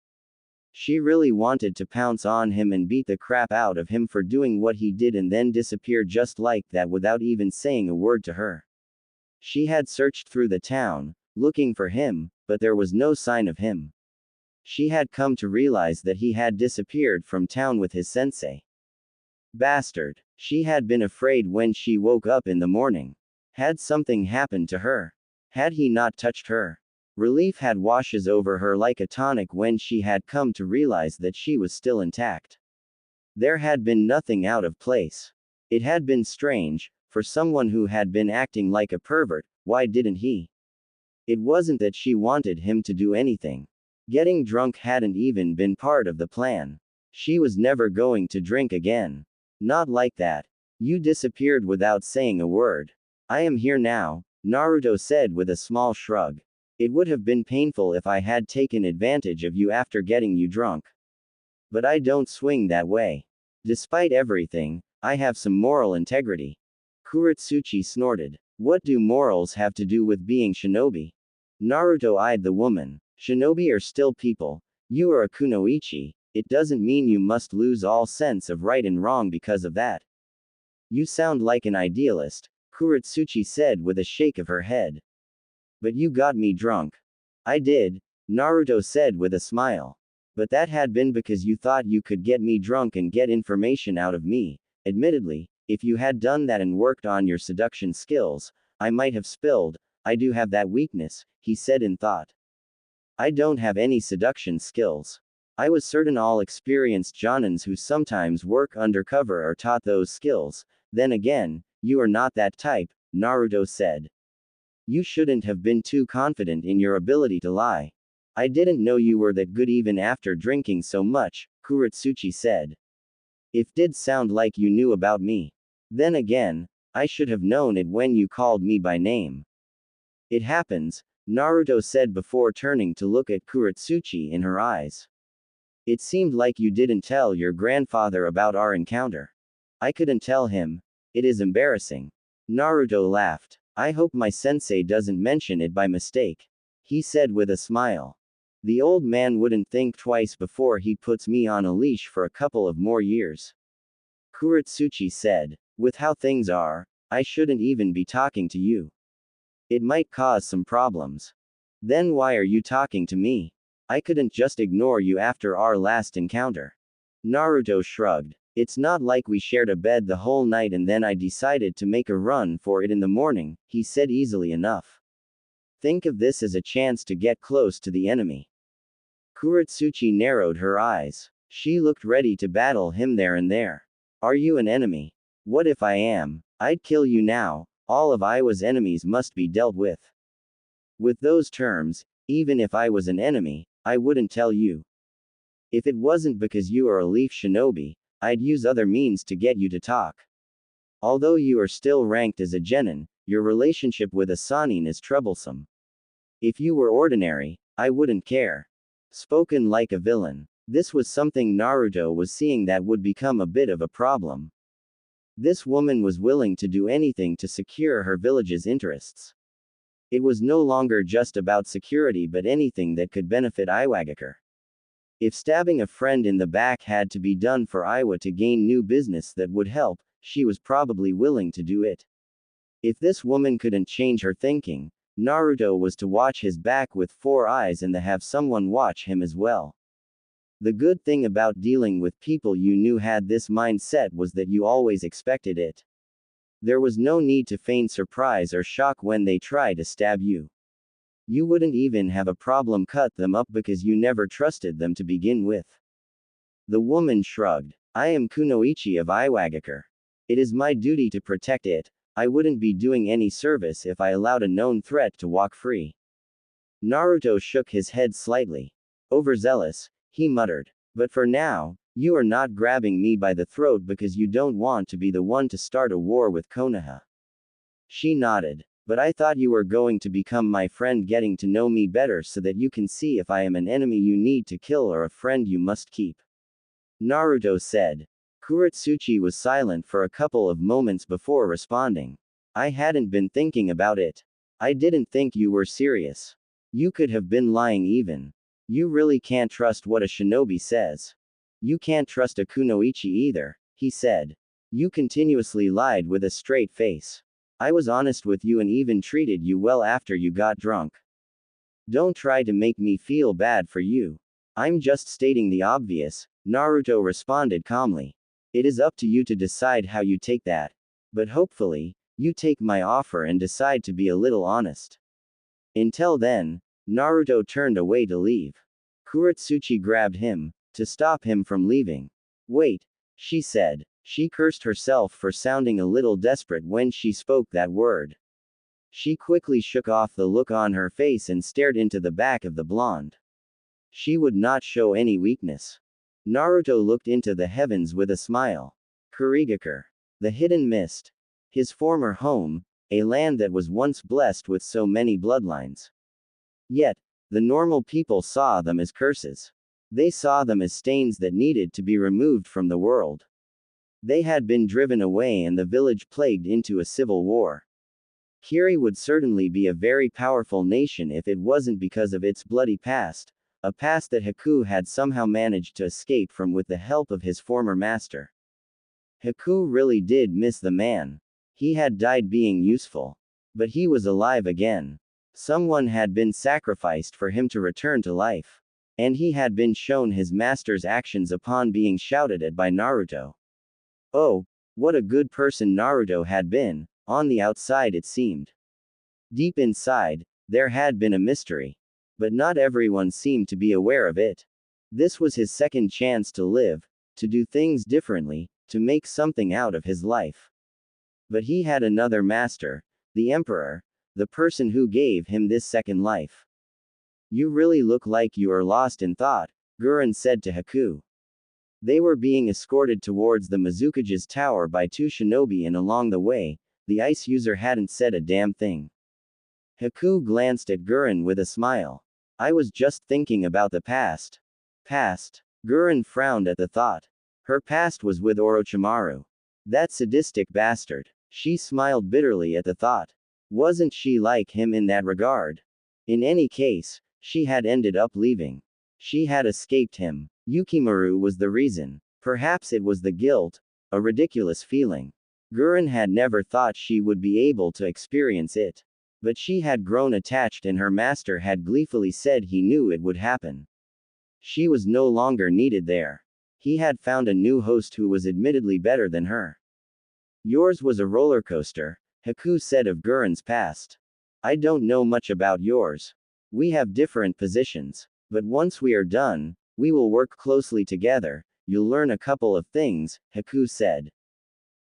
She really wanted to pounce on him and beat the crap out of him for doing what he did and then disappear just like that without even saying a word to her. She had searched through the town, looking for him, but there was no sign of him. She had come to realize that he had disappeared from town with his sensei. Bastard. She had been afraid when she woke up in the morning. Had something happened to her? Had he not touched her? Relief had washes over her like a tonic when she had come to realize that she was still intact. There had been nothing out of place. It had been strange, for someone who had been acting like a pervert, why didn't he? It wasn't that she wanted him to do anything. Getting drunk hadn't even been part of the plan. She was never going to drink again. Not like that. You disappeared without saying a word. I am here now, Naruto said with a small shrug. It would have been painful if I had taken advantage of you after getting you drunk. But I don't swing that way. Despite everything, I have some moral integrity. Kuretsuchi snorted. What do morals have to do with being shinobi? Naruto eyed the woman. Shinobi are still people. You are a kunoichi. It doesn't mean you must lose all sense of right and wrong because of that. You sound like an idealist, Kuretsuchi said with a shake of her head. But you got me drunk. I did, Naruto said with a smile. But that had been because you thought you could get me drunk and get information out of me. Admittedly, if you had done that and worked on your seduction skills, I might have spilled. I do have that weakness, he said in thought. I don't have any seduction skills. I was certain all experienced Jonins who sometimes work undercover are taught those skills. Then again, you are not that type, Naruto said. You shouldn't have been too confident in your ability to lie. I didn't know you were that good even after drinking so much, Kuretsuchi said. It did sound like you knew about me. Then again, I should have known it when you called me by name. It happens, Naruto said before turning to look at Kuretsuchi in her eyes. It seemed like you didn't tell your grandfather about our encounter. I couldn't tell him. It is embarrassing. Naruto laughed. I hope my sensei doesn't mention it by mistake. he said with a smile. The old man wouldn't think twice before he puts me on a leash for a couple of more years. Kuretsuchi said. With how things are, I shouldn't even be talking to you. It might cause some problems. Then why are you talking to me? I couldn't just ignore you after our last encounter. Naruto shrugged. It's not like we shared a bed the whole night and then I decided to make a run for it in the morning, he said easily enough. Think of this as a chance to get close to the enemy. Kuretsuchi narrowed her eyes. She looked ready to battle him there and there. Are you an enemy? What if I am? I'd kill you now. All of Iwa's enemies must be dealt with. With those terms, even if I was an enemy, I wouldn't tell you. If it wasn't because you are a leaf shinobi, I'd use other means to get you to talk. Although you are still ranked as a genin, your relationship with a sannin is troublesome. If you were ordinary, I wouldn't care. Spoken like a villain. This was something Naruto was seeing that would become a bit of a problem. This woman was willing to do anything to secure her village's interests. It was no longer just about security but anything that could benefit Iwagakure. If stabbing a friend in the back had to be done for Iwa to gain new business that would help, she was probably willing to do it. If this woman couldn't change her thinking, Naruto was to watch his back with 4 eyes and to have someone watch him as well. The good thing about dealing with people you knew had this mindset was that you always expected it. There was no need to feign surprise or shock when they try to stab you. You wouldn't even have a problem cut them up because you never trusted them to begin with. The woman shrugged. I am Kunoichi of Iwagakure. It is my duty to protect it. I wouldn't be doing any service if I allowed a known threat to walk free. Naruto shook his head slightly. Overzealous, he muttered. But for now, you are not grabbing me by the throat because you don't want to be the one to start a war with Konoha. She nodded. But I thought you were going to become my friend, getting to know me better so that you can see if I am an enemy you need to kill or a friend you must keep. Naruto said. Kuretsuchi was silent for a couple of moments before responding. I hadn't been thinking about it. I didn't think you were serious. You could have been lying even. You really can't trust what a shinobi says. You can't trust a kunoichi either, he said. You continuously lied with a straight face. I was honest with you and even treated you well after you got drunk. Don't try to make me feel bad for you. I'm just stating the obvious, Naruto responded calmly. It is up to you to decide how you take that. But hopefully, you take my offer and decide to be a little honest. Until then, Naruto turned away to leave. Kuretsuchi grabbed him, to stop him from leaving. Wait, she said. She cursed herself for sounding a little desperate when she spoke that word. She quickly shook off the look on her face and stared into the back of the blonde. She would not show any weakness. Naruto looked into the heavens with a smile. Kurigakure. The hidden mist. His former home, a land that was once blessed with so many bloodlines. Yet, the normal people saw them as curses. They saw them as stains that needed to be removed from the world. They had been driven away and the village plagued into a civil war. Kiri would certainly be a very powerful nation if it wasn't because of its bloody past, a past that Haku had somehow managed to escape from with the help of his former master. Haku really did miss the man. He had died being useful. But he was alive again. Someone had been sacrificed for him to return to life. And he had been shown his master's actions upon being shouted at by Naruto. Oh, what a good person Naruto had been, on the outside it seemed. Deep inside, there had been a mystery. But not everyone seemed to be aware of it. This was his second chance to live, to do things differently, to make something out of his life. But he had another master, the Emperor, the person who gave him this second life. You really look like you are lost in thought, Gurren said to Haku. They were being escorted towards the Mizukage's tower by 2 shinobi and along the way, the ice user hadn't said a damn thing. Haku glanced at Gurren with a smile. I was just thinking about the past. Past? Gurren frowned at the thought. Her past was with Orochimaru. That sadistic bastard. She smiled bitterly at the thought. Wasn't she like him in that regard? In any case, she had ended up leaving. She had escaped him. Yukimaru was the reason. Perhaps it was the guilt, a ridiculous feeling. Gurren had never thought she would be able to experience it. But she had grown attached and her master had gleefully said he knew it would happen. She was no longer needed there. He had found a new host who was admittedly better than her. Yours was a roller coaster, Haku said of Gurren's past. I don't know much about yours. We have different positions. But once we are done, we will work closely together. You'll learn a couple of things, Haku said.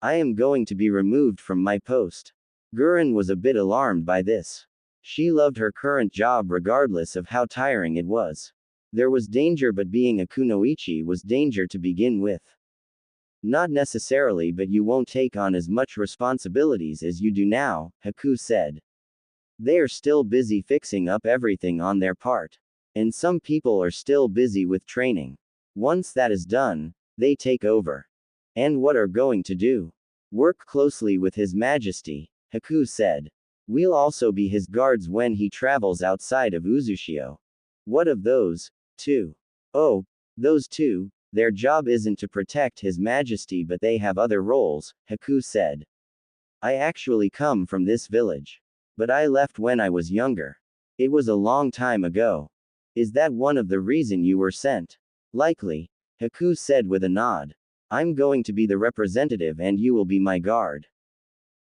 I am going to be removed from my post. Gurren was a bit alarmed by this. She loved her current job regardless of how tiring it was. There was danger, but being a kunoichi was danger to begin with. Not necessarily, but you won't take on as much responsibilities as you do now, Haku said. They are still busy fixing up everything on their part. And some people are still busy with training. Once that is done, they take over. And what are going to do? Work closely with His Majesty, Haku said. We'll also be his guards when he travels outside of Uzushio. What of those two? Oh, those two, their job isn't to protect His Majesty, but they have other roles, Haku said. I actually come from this village. But I left when I was younger. It was a long time ago. Is that one of the reason you were sent? Likely, Haku said with a nod. I'm going to be the representative and you will be my guard.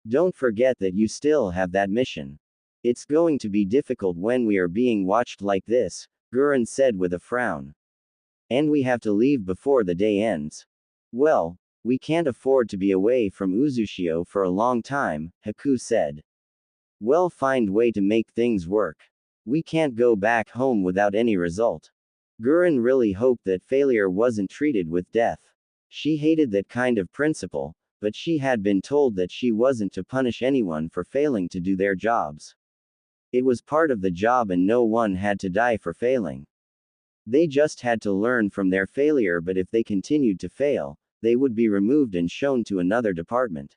Don't forget that you still have that mission. It's going to be difficult when we are being watched like this, Gurren said with a frown. And we have to leave before the day ends. Well, we can't afford to be away from Uzushio for a long time, Haku said. Well, find way to make things work. We can't go back home without any result. Gurren really hoped that failure wasn't treated with death. She hated that kind of principle, but she had been told that she wasn't to punish anyone for failing to do their jobs. It was part of the job and no one had to die for failing. They just had to learn from their failure, but if they continued to fail, they would be removed and shown to another department.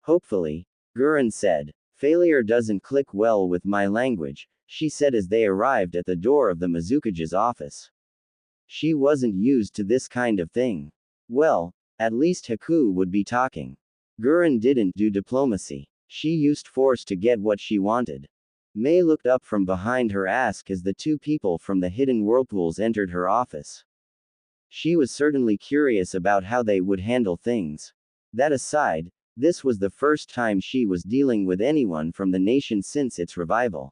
Hopefully, Gurren said. Failure doesn't click well with my language, she said as they arrived at the door of the Mizukage's office. She wasn't used to this kind of thing. Well, at least Haku would be talking. Gurren didn't do diplomacy. She used force to get what she wanted. Mei looked up from behind her ask as the two people from the hidden whirlpools entered her office. She was certainly curious about how they would handle things. That aside, this was the first time she was dealing with anyone from the nation since its revival.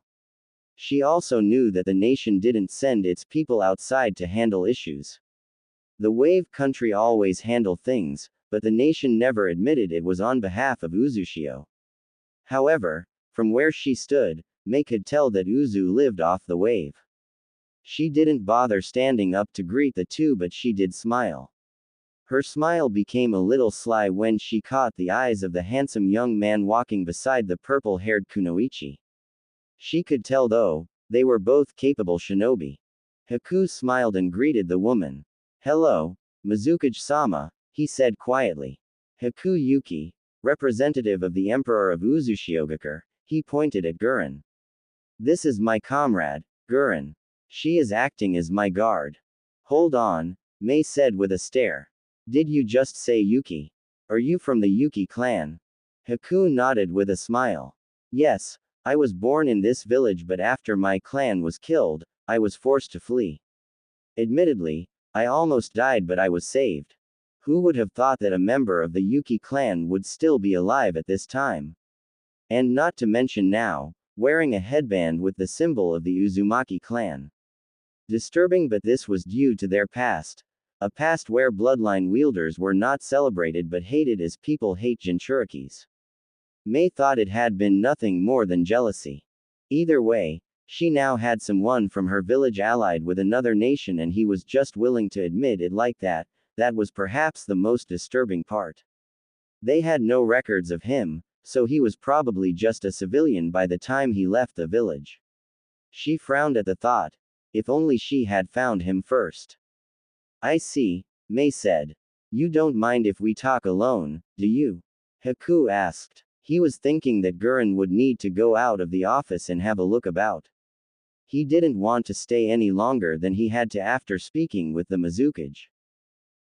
She also knew that the nation didn't send its people outside to handle issues. The Wave country always handled things, but the nation never admitted it was on behalf of Uzushio. However, from where she stood, Mei could tell that Uzu lived off the Wave. She didn't bother standing up to greet the two, but she did smile. Her smile became a little sly when she caught the eyes of the handsome young man walking beside the purple-haired kunoichi. She could tell, though, they were both capable shinobi. Haku smiled and greeted the woman. Hello, Mizukage-sama, he said quietly. Haku Yuki, representative of the Emperor of Uzushiogakure, he pointed at Gurren. This is my comrade, Gurren. She is acting as my guard. Hold on, Mei said with a stare. Did you just say Yuki? Are you from the Yuki clan? Haku nodded with a smile. Yes, I was born in this village, but after my clan was killed, I was forced to flee. Admittedly, I almost died, but I was saved. Who would have thought that a member of the Yuki clan would still be alive at this time? And not to mention now, wearing a headband with the symbol of the Uzumaki clan. Disturbing, but this was due to their past. A past where bloodline wielders were not celebrated but hated as people hate Jinchurikis. Mei thought it had been nothing more than jealousy. Either way, she now had someone from her village allied with another nation and he was just willing to admit it like that. That was perhaps the most disturbing part. They had no records of him, so he was probably just a civilian by the time he left the village. She frowned at the thought. If only she had found him first. I see, Mei said. You don't mind if we talk alone, do you? Haku asked. He was thinking that Gurren would need to go out of the office and have a look about. He didn't want to stay any longer than he had to after speaking with the Mizukage.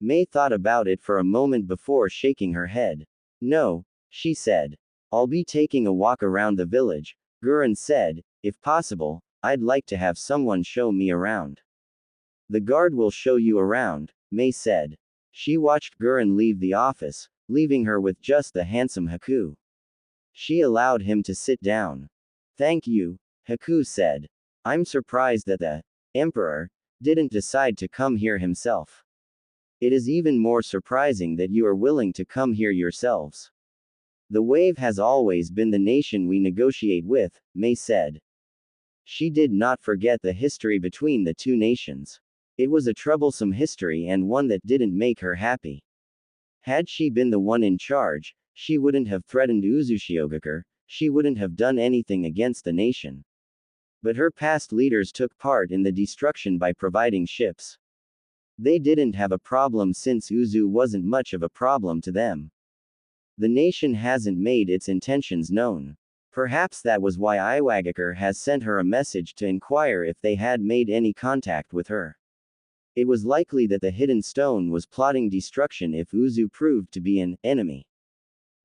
Mei thought about it for a moment before shaking her head. No, she said. I'll be taking a walk around the village, Gurren said. If possible, I'd like to have someone show me around. The guard will show you around, Mei said. She watched Gurren leave the office, leaving her with just the handsome Haku. She allowed him to sit down. Thank you, Haku said. I'm surprised that the Emperor didn't decide to come here himself. It is even more surprising that you are willing to come here yourselves. The Wave has always been the nation we negotiate with, Mei said. She did not forget the history between the two nations. It was a troublesome history and one that didn't make her happy. Had she been the one in charge, she wouldn't have threatened Uzushiogakure, she wouldn't have done anything against the nation. But her past leaders took part in the destruction by providing ships. They didn't have a problem since Uzu wasn't much of a problem to them. The nation hasn't made its intentions known. Perhaps that was why Iwagakure has sent her a message to inquire if they had made any contact with her. It was likely that the hidden stone was plotting destruction if Uzu proved to be an enemy.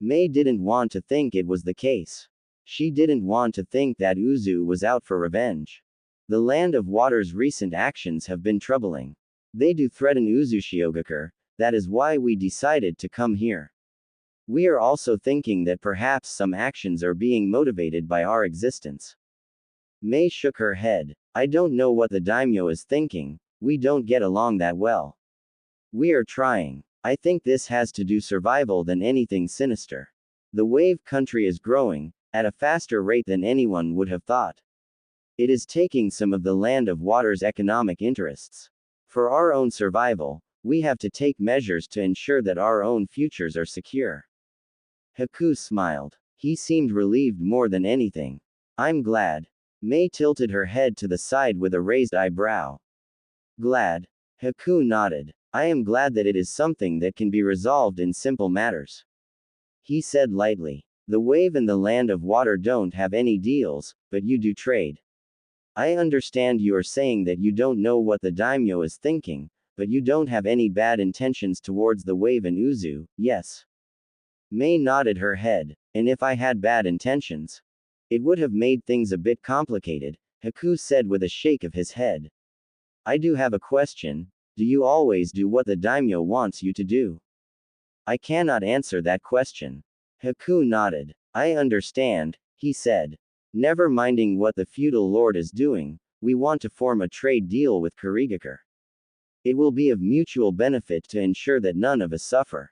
Mei didn't want to think it was the case. She didn't want to think that Uzu was out for revenge. The Land of Water's recent actions have been troubling. They do threaten Uzushiogakure, that is why we decided to come here. We are also thinking that perhaps some actions are being motivated by our existence. Mei shook her head. I don't know what the daimyo is thinking, we don't get along that well. We are trying. I think this has to do survival than anything sinister. The Wave country is growing, at a faster rate than anyone would have thought. It is taking some of the Land of Water's economic interests. For our own survival, we have to take measures to ensure that our own futures are secure. Haku smiled. He seemed relieved more than anything. I'm glad. Mei tilted her head to the side with a raised eyebrow. Glad? Haku nodded. I am glad that it is something that can be resolved in simple matters. He said lightly. The Wave and the Land of Water don't have any deals, but you do trade. I understand you are saying that you don't know what the daimyo is thinking, but you don't have any bad intentions towards the Wave and Uzu, yes? Mei nodded her head. And if I had bad intentions? It would have made things a bit complicated, Haku said with a shake of his head. I do have a question. Do you always do what the daimyo wants you to do? I cannot answer that question. Haku nodded. I understand, he said. Never minding what the feudal lord is doing, we want to form a trade deal with Kurigakure. It will be of mutual benefit to ensure that none of us suffer.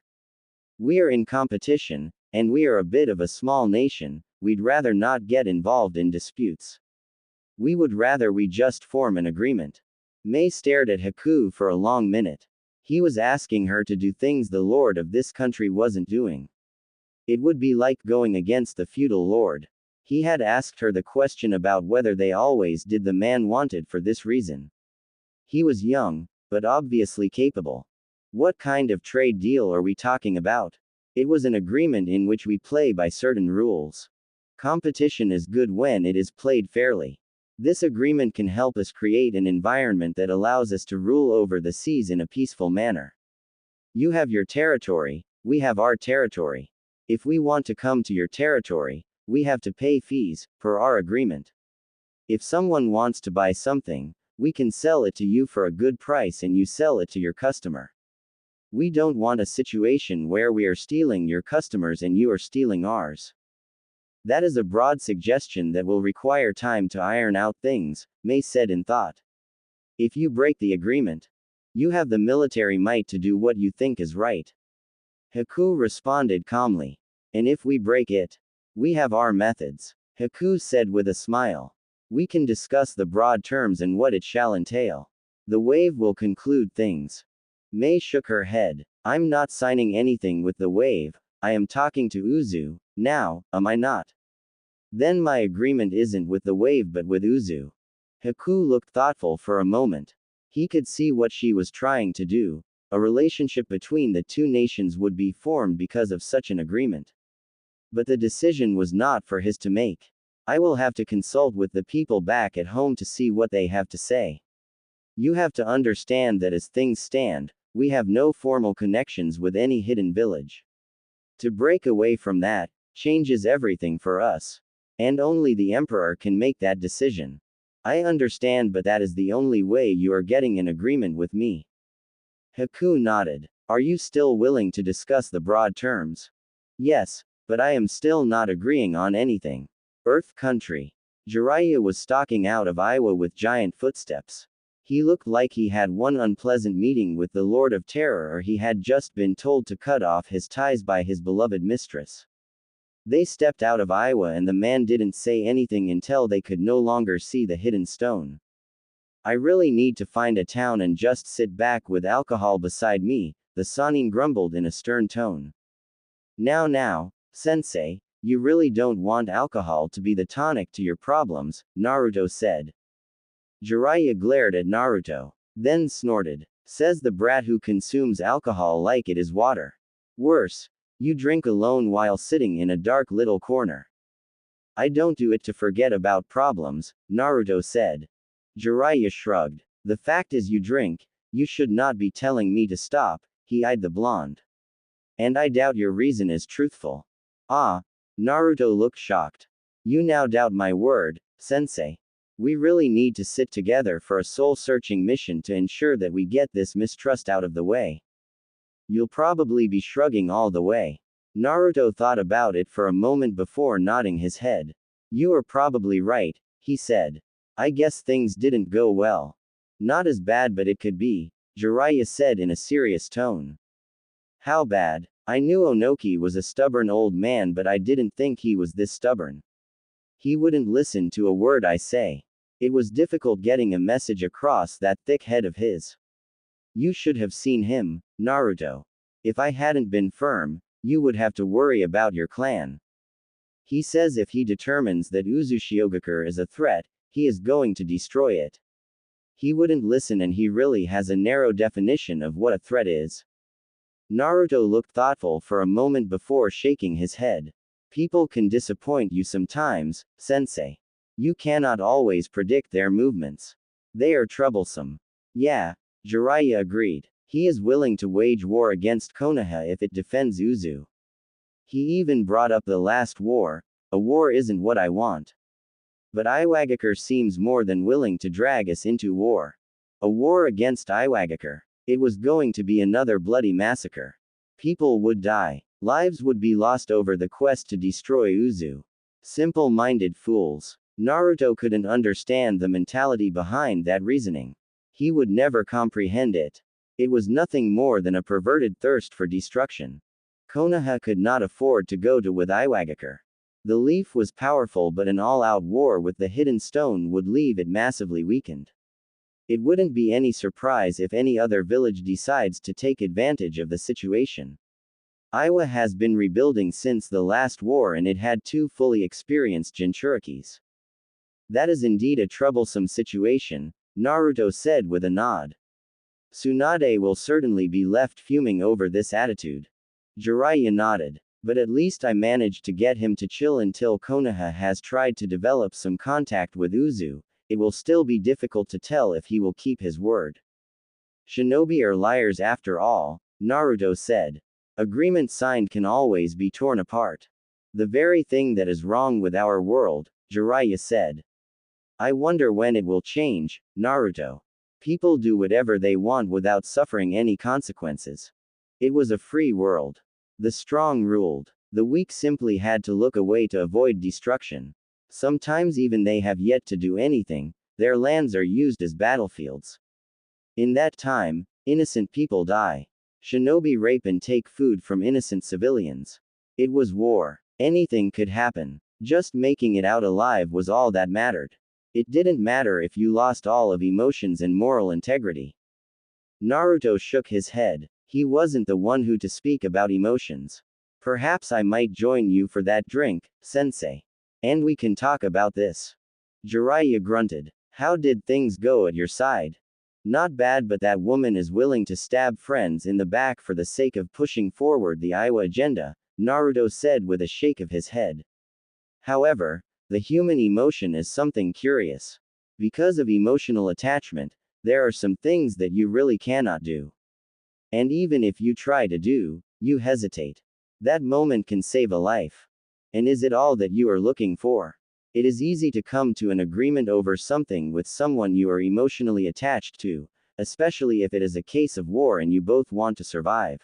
We are in competition, and we are a bit of a small nation, we'd rather not get involved in disputes. We would rather we just form an agreement. Mei stared at Haku for a long minute. He was asking her to do things the lord of this country wasn't doing. It would be like going against the feudal lord. He had asked her the question about whether they always did the man wanted for this reason. He was young, but obviously capable. What kind of trade deal are we talking about? It was an agreement in which we play by certain rules. Competition is good when it is played fairly. This agreement can help us create an environment that allows us to rule over the seas in a peaceful manner. You have your territory, we have our territory. If we want to come to your territory, we have to pay fees, per our agreement. If someone wants to buy something, we can sell it to you for a good price and you sell it to your customer. We don't want a situation where we are stealing your customers and you are stealing ours. That is a broad suggestion that will require time to iron out things, Mei said in thought. If you break the agreement, you have the military might to do what you think is right. Haku responded calmly. And if we break it, we have our methods. Haku said with a smile. We can discuss the broad terms and what it shall entail. The Wave will conclude things. Mei shook her head. I'm not signing anything with the Wave, I am talking to Uzu, now, am I not? Then my agreement isn't with the Wave but with Uzu. Haku looked thoughtful for a moment. He could see what she was trying to do. A relationship between the two nations would be formed because of such an agreement. But the decision was not for his to make. I will have to consult with the people back at home to see what they have to say. You have to understand that as things stand, we have no formal connections with any hidden village. To break away from that changes everything for us. And only the Emperor can make that decision. I understand, but that is the only way you are getting an agreement with me. Haku nodded. Are you still willing to discuss the broad terms? Yes, but I am still not agreeing on anything. Earth Country. Jiraiya was stalking out of Iowa with giant footsteps. He looked like he had one unpleasant meeting with the Lord of Terror, or he had just been told to cut off his ties by his beloved mistress. They stepped out of Iowa and the man didn't say anything until they could no longer see the hidden stone. I really need to find a town and just sit back with alcohol beside me, the Sanin grumbled in a stern tone. Now, sensei, you really don't want alcohol to be the tonic to your problems, Naruto said. Jiraiya glared at Naruto, then snorted. Says the brat who consumes alcohol like it is water. Worse, you drink alone while sitting in a dark little corner. I don't do it to forget about problems, Naruto said. Jiraiya shrugged. The fact is you drink, you should not be telling me to stop, he eyed the blonde. And I doubt your reason is truthful. Ah, Naruto looked shocked. You now doubt my word, sensei. We really need to sit together for a soul-searching mission to ensure that we get this mistrust out of the way. You'll probably be shrugging all the way. Naruto thought about it for a moment before nodding his head. You are probably right, he said. I guess things didn't go well. Not as bad, but it could be, Jiraiya said in a serious tone. How bad? I knew Onoki was a stubborn old man, but I didn't think he was this stubborn. He wouldn't listen to a word I say. It was difficult getting a message across that thick head of his. You should have seen him, Naruto. If I hadn't been firm, you would have to worry about your clan. He says if he determines that Uzushiogakure is a threat, he is going to destroy it. He wouldn't listen, and he really has a narrow definition of what a threat is. Naruto looked thoughtful for a moment before shaking his head. People can disappoint you sometimes, sensei. You cannot always predict their movements. They are troublesome. Yeah, Jiraiya agreed. He is willing to wage war against Konoha if it defends Uzu. He even brought up the last war. A war isn't what I want. But Iwagakure seems more than willing to drag us into war. A war against Iwagakure. It was going to be another bloody massacre. People would die. Lives would be lost over the quest to destroy Uzu. Simple-minded fools. Naruto couldn't understand the mentality behind that reasoning. He would never comprehend it. It was nothing more than a perverted thirst for destruction. Konoha could not afford to go to with Iwagakure. The leaf was powerful, but an all-out war with the hidden stone would leave it massively weakened. It wouldn't be any surprise if any other village decides to take advantage of the situation. Iowa has been rebuilding since the last war, and it had 2 fully experienced Jinchurikis. That is indeed a troublesome situation, Naruto said with a nod. Tsunade will certainly be left fuming over this attitude. Jiraiya nodded. But at least I managed to get him to chill until Konoha has tried to develop some contact with Uzu. It will still be difficult to tell if he will keep his word. Shinobi are liars after all, Naruto said. Agreement signed can always be torn apart. The very thing that is wrong with our world, Jiraiya said. I wonder when it will change, Naruto. People do whatever they want without suffering any consequences. It was a free world. The strong ruled. The weak simply had to look away to avoid destruction. Sometimes even they have yet to do anything, their lands are used as battlefields. In that time, innocent people die. Shinobi rape and take food from innocent civilians. It was war. Anything could happen. Just making it out alive was all that mattered. It didn't matter if you lost all of emotions and moral integrity. Naruto shook his head. He wasn't the one who to speak about emotions. Perhaps I might join you for that drink, sensei. And we can talk about this. Jiraiya grunted. How did things go at your side? Not bad, but that woman is willing to stab friends in the back for the sake of pushing forward the Iowa agenda, Naruto said with a shake of his head. However, The human emotion is something curious. Because of emotional attachment, there are some things that you really cannot do. And even if you try to do, you hesitate. That moment can save a life. And is it all that you are looking for? It is easy to come to an agreement over something with someone you are emotionally attached to, especially if it is a case of war and you both want to survive.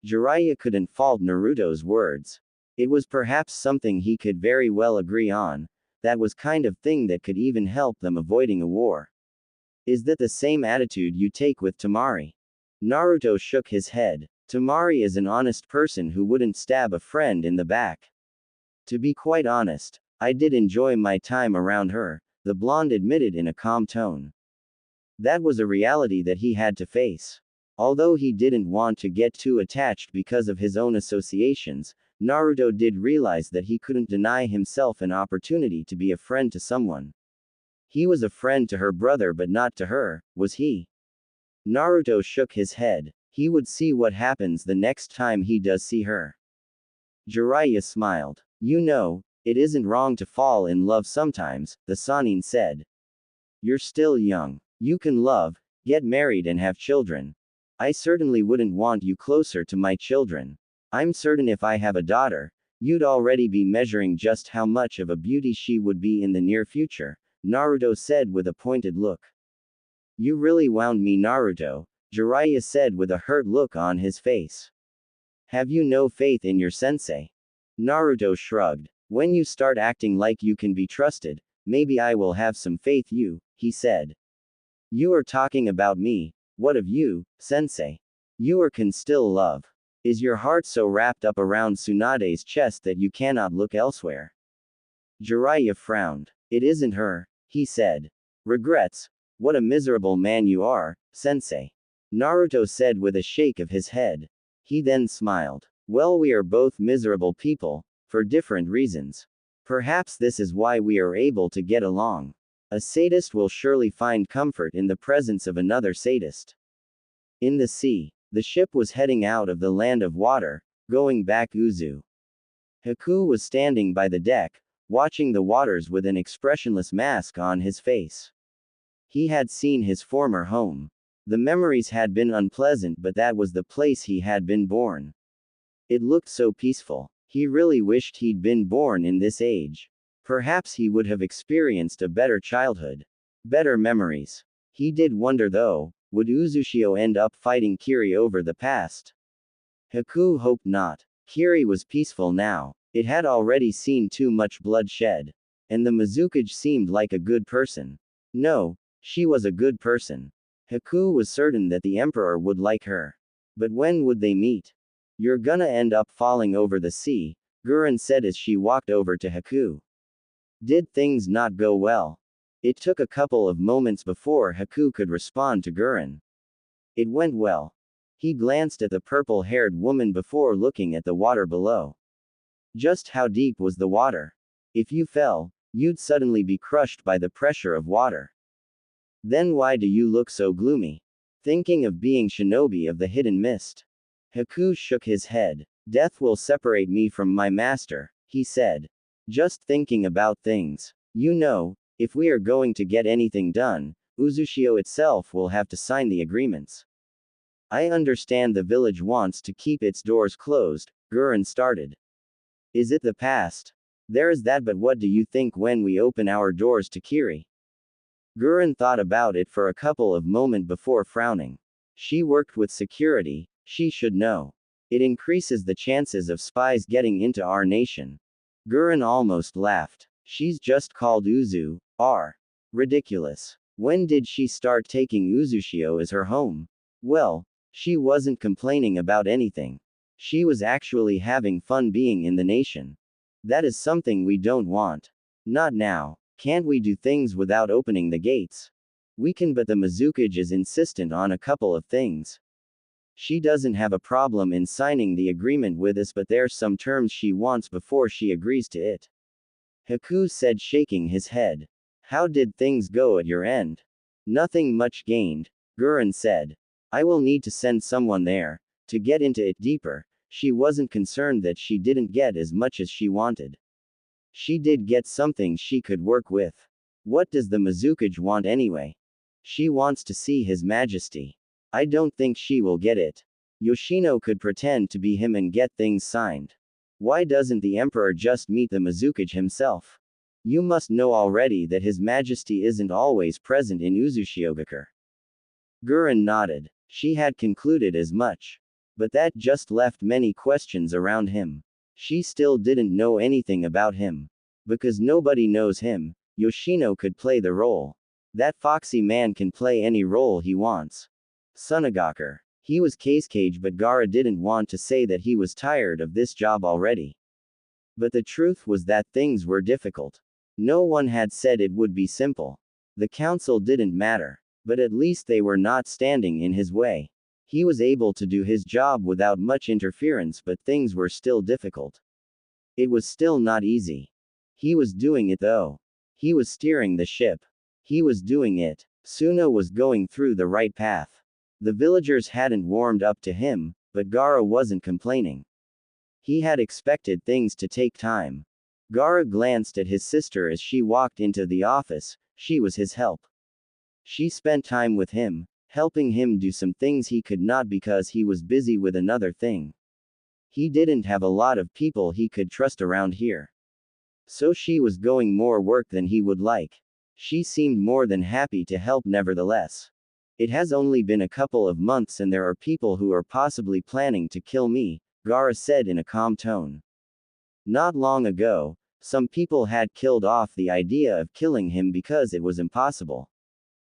Jiraiya couldn't fault Naruto's words. It was perhaps something he could very well agree on. That was kind of thing that could even help them avoiding a war. Is that the same attitude you take with Tamari? Naruto shook his head. Tamari is an honest person who wouldn't stab a friend in the back. To be quite honest, I did enjoy my time around her, the blonde admitted in a calm tone. That was a reality that he had to face. Although he didn't want to get too attached because of his own associations, Naruto did realize that he couldn't deny himself an opportunity to be a friend to someone. He was a friend to her brother but not to her, was he? Naruto shook his head. He would see what happens the next time he does see her. Jiraiya smiled. You know, it isn't wrong to fall in love sometimes, the Sannin said. You're still young. You can love, get married and have children. I certainly wouldn't want you closer to my children. I'm certain if I have a daughter, you'd already be measuring just how much of a beauty she would be in the near future, Naruto said with a pointed look. You really wound me, Naruto, Jiraiya said with a hurt look on his face. Have you no faith in your sensei? Naruto shrugged. When you start acting like you can be trusted, maybe I will have some faith he said. You are talking about me. What of you, sensei? You can still love. Is your heart so wrapped up around Tsunade's chest that you cannot look elsewhere? Jiraiya frowned. It isn't her, he said. Regrets? What a miserable man you are, sensei. Naruto said with a shake of his head. He then smiled. Well, we are both miserable people, for different reasons. Perhaps this is why we are able to get along. A sadist will surely find comfort in the presence of another sadist. In the sea, the ship was heading out of the land of water, going back Uzu. Haku was standing by the deck, watching the waters with an expressionless mask on his face. He had seen his former home. The memories had been unpleasant, but that was the place he had been born. It looked so peaceful. He really wished he'd been born in this age. Perhaps he would have experienced a better childhood. Better memories. He did wonder though, would Uzushio end up fighting Kiri over the past? Haku hoped not. Kiri was peaceful now. It had already seen too much bloodshed. And the Mizukage seemed like a good person. No, she was a good person. Haku was certain that the Emperor would like her. But when would they meet? You're gonna end up falling over the sea, Gurren said as she walked over to Haku. Did things not go well? It took a couple of moments before Haku could respond to Gurren. It went well. He glanced at the purple-haired woman before looking at the water below. Just how deep was the water? If you fell, you'd suddenly be crushed by the pressure of water. Then why do you look so gloomy? Thinking of being shinobi of the hidden mist. Haku shook his head. Death will separate me from my master, he said. Just thinking about things. You know, if we are going to get anything done, Uzushio itself will have to sign the agreements. I understand the village wants to keep its doors closed, Gurren started. Is it the past? There is that, but what do you think when we open our doors to Kiri? Gurren thought about it for a couple of moments before frowning. She worked with security, she should know. It increases the chances of spies getting into our nation. Gurren almost laughed. She's just called Uzu, ridiculous. When did she start taking Uzushio as her home? Well, she wasn't complaining about anything. She was actually having fun being in the nation. That is something we don't want. Not now. Can't we do things without opening the gates? We can, but the Mizukage is insistent on a couple of things. She doesn't have a problem in signing the agreement with us, but there's some terms she wants before she agrees to it. Haku said, shaking his head. How did things go at your end? Nothing much gained, Gurren said. I will need to send someone there, to get into it deeper. She wasn't concerned that she didn't get as much as she wanted. She did get something she could work with. What does the Mizukage want anyway? She wants to see His Majesty. I don't think she will get it. Yoshino could pretend to be him and get things signed. Why doesn't the Emperor just meet the Mizukage himself? You must know already that His Majesty isn't always present in Uzushiogakure. Gurren nodded. She had concluded as much. But that just left many questions around him. She still didn't know anything about him. Because nobody knows him, Yoshino could play the role. That foxy man can play any role he wants. Sunagakure. He was Cage, but Gaara didn't want to say that he was tired of this job already. But the truth was that things were difficult. No one had said it would be simple. The council didn't matter. But at least they were not standing in his way. He was able to do his job without much interference, but things were still difficult. It was still not easy. He was doing it though. He was steering the ship. He was doing it. Suna was going through the right path. The villagers hadn't warmed up to him, but Gaara wasn't complaining. He had expected things to take time. Gaara glanced at his sister as she walked into the office. She was his help. She spent time with him, helping him do some things he could not because he was busy with another thing. He didn't have a lot of people he could trust around here. So she was going more work than he would like. She seemed more than happy to help nevertheless. It has only been a couple of months and there are people who are possibly planning to kill me, Gaara said in a calm tone. Not long ago, some people had killed off the idea of killing him because it was impossible.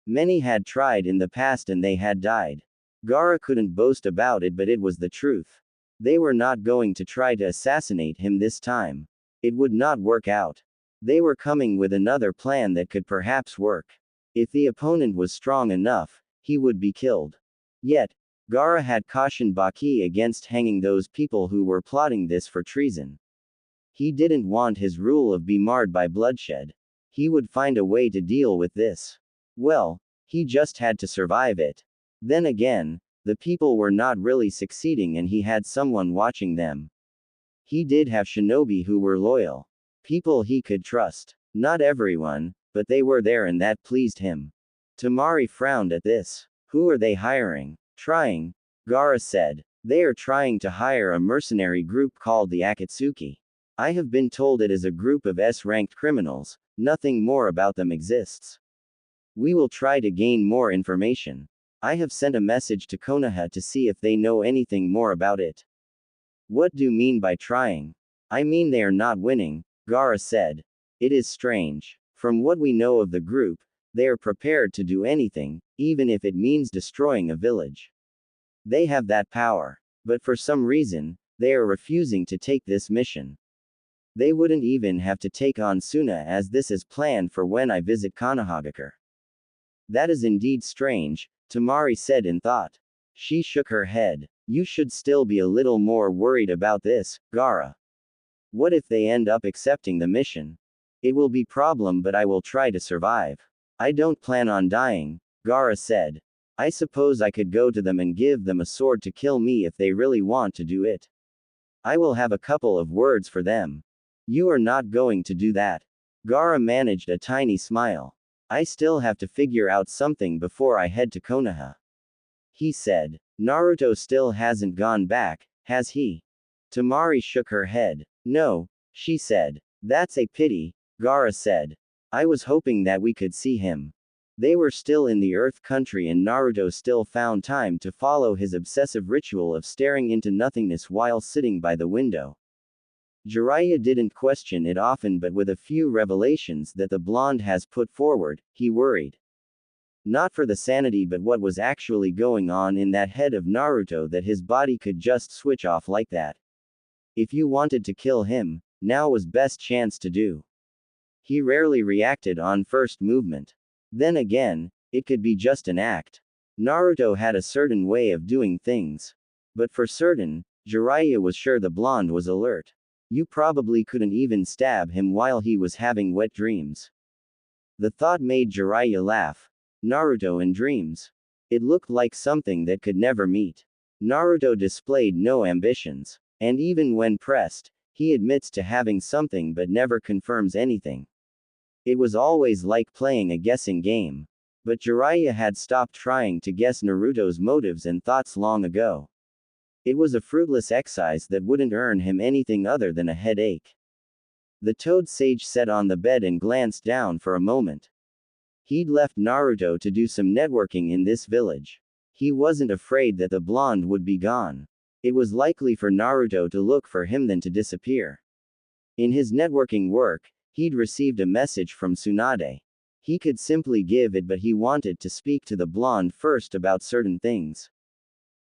Many had tried in the past and they had died. Gaara couldn't boast about it, but it was the truth. They were not going to try to assassinate him this time. It would not work out. They were coming with another plan that could perhaps work. If the opponent was strong enough, he would be killed. Yet, Gaara had cautioned Baki against hanging those people who were plotting this for treason. He didn't want his rule of be marred by bloodshed. He would find a way to deal with this. Well, he just had to survive it. Then again, the people were not really succeeding and he had someone watching them. He did have shinobi who were loyal. People he could trust. Not everyone, but they were there and that pleased him. Tamari frowned at this. Who are they hiring? Trying? Gaara said. They are trying to hire a mercenary group called the Akatsuki. I have been told it is a group of S-ranked criminals, nothing more about them exists. We will try to gain more information. I have sent a message to Konoha to see if they know anything more about it. What do you mean by trying? I mean they are not winning, Gaara said. It is strange. From what we know of the group, they are prepared to do anything, even if it means destroying a village. They have that power. But for some reason, they are refusing to take this mission. They wouldn't even have to take on Suna as this is planned for when I visit Konohagakure. That is indeed strange, Tamari said in thought. She shook her head. You should still be a little more worried about this, Gaara. What if they end up accepting the mission? It will be problem, but I will try to survive. I don't plan on dying, Gaara said. I suppose I could go to them and give them a sword to kill me if they really want to do it. I will have a couple of words for them. You are not going to do that. Gaara managed a tiny smile. I still have to figure out something before I head to Konoha. He said. Naruto still hasn't gone back, has he? Tamari shook her head. No, she said. That's a pity, Gaara said. I was hoping that we could see him. They were still in the Earth Country and Naruto still found time to follow his obsessive ritual of staring into nothingness while sitting by the window. Jiraiya didn't question it often, but with a few revelations that the blonde has put forward, he worried. Not for the sanity but what was actually going on in that head of Naruto that his body could just switch off like that. If you wanted to kill him, now was best chance to do. He rarely reacted on first movement. Then again, it could be just an act. Naruto had a certain way of doing things. But for certain, Jiraiya was sure the blonde was alert. You probably couldn't even stab him while he was having wet dreams. The thought made Jiraiya laugh. Naruto in dreams. It looked like something that could never meet. Naruto displayed no ambitions. And even when pressed, He admits to having something but never confirms anything. It was always like playing a guessing game. But Jiraiya had stopped trying to guess Naruto's motives and thoughts long ago. It was a fruitless exercise that wouldn't earn him anything other than a headache. The toad sage sat on the bed and glanced down for a moment. He'd left Naruto to do some networking in this village. He wasn't afraid that the blonde would be gone. It was likely for Naruto to look for him than to disappear. In his networking work, he'd received a message from Tsunade. He could simply give it, but he wanted to speak to the blonde first about certain things.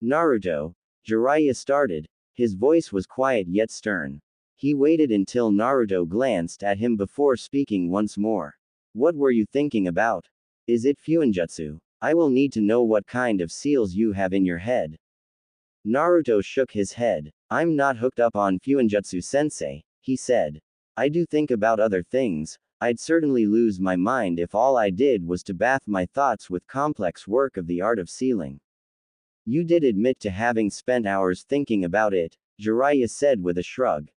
Naruto, Jiraiya started. His voice was quiet yet stern. He waited until Naruto glanced at him before speaking once more. What were you thinking about? Is it Fuinjutsu? I will need to know what kind of seals you have in your head. Naruto shook his head. I'm not hooked up on Fuinjutsu sensei, he said. I do think about other things. I'd certainly lose my mind if all I did was to bath my thoughts with complex work of the art of sealing. You did admit to having spent hours thinking about it, Jiraiya said with a shrug.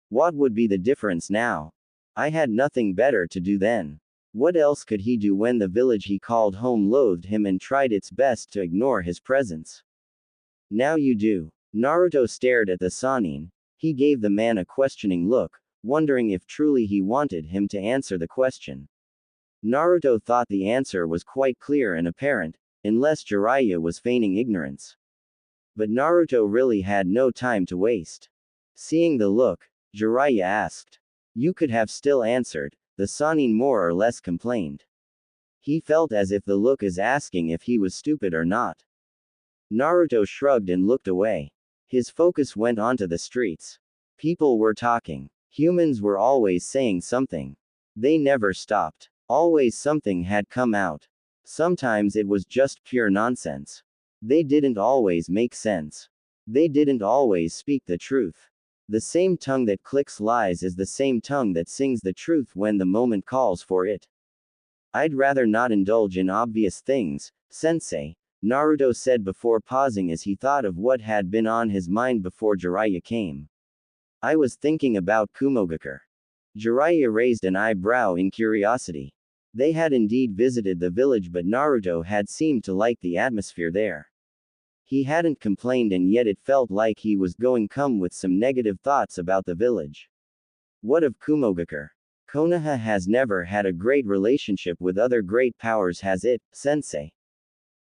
What would be the difference now? I had nothing better to do then. What else could he do when the village he called home loathed him and tried its best to ignore his presence? Now you do. Naruto stared at the Sannin. He gave the man a questioning look, wondering if truly he wanted him to answer the question. Naruto thought the answer was quite clear and apparent, unless Jiraiya was feigning ignorance. But Naruto really had no time to waste. Seeing the look, Jiraiya asked. You could have still answered, the Sannin more or less complained. He felt as if the look is asking if he was stupid or not. Naruto shrugged and looked away. His focus went onto the streets. People were talking. Humans were always saying something. They never stopped. Always something had come out. Sometimes it was just pure nonsense. They didn't always make sense. They didn't always speak the truth. The same tongue that clicks lies is the same tongue that sings the truth when the moment calls for it. I'd rather not indulge in obvious things, sensei, Naruto said before pausing as he thought of what had been on his mind before Jiraiya came. I was thinking about Kumogakure. Jiraiya raised an eyebrow in curiosity. They had indeed visited the village, but Naruto had seemed to like the atmosphere there. He hadn't complained, and yet it felt like he was going come with some negative thoughts about the village. What of Kumogakure? Konoha has never had a great relationship with other great powers, has it, sensei?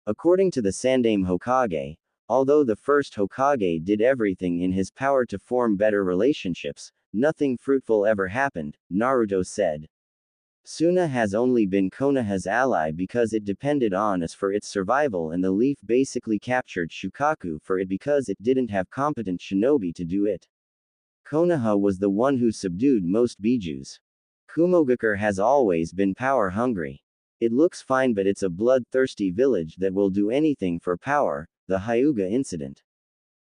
According to the Sandaime Hokage, although the first Hokage did everything in his power to form better relationships, nothing fruitful ever happened, Naruto said. Suna has only been Konoha's ally because it depended on us for its survival, and the leaf basically captured Shukaku for it because it didn't have competent shinobi to do it. Konoha was the one who subdued most bijus. Kumogakure has always been power hungry. It looks fine, but it's a bloodthirsty village that will do anything for power, the Hyuga incident.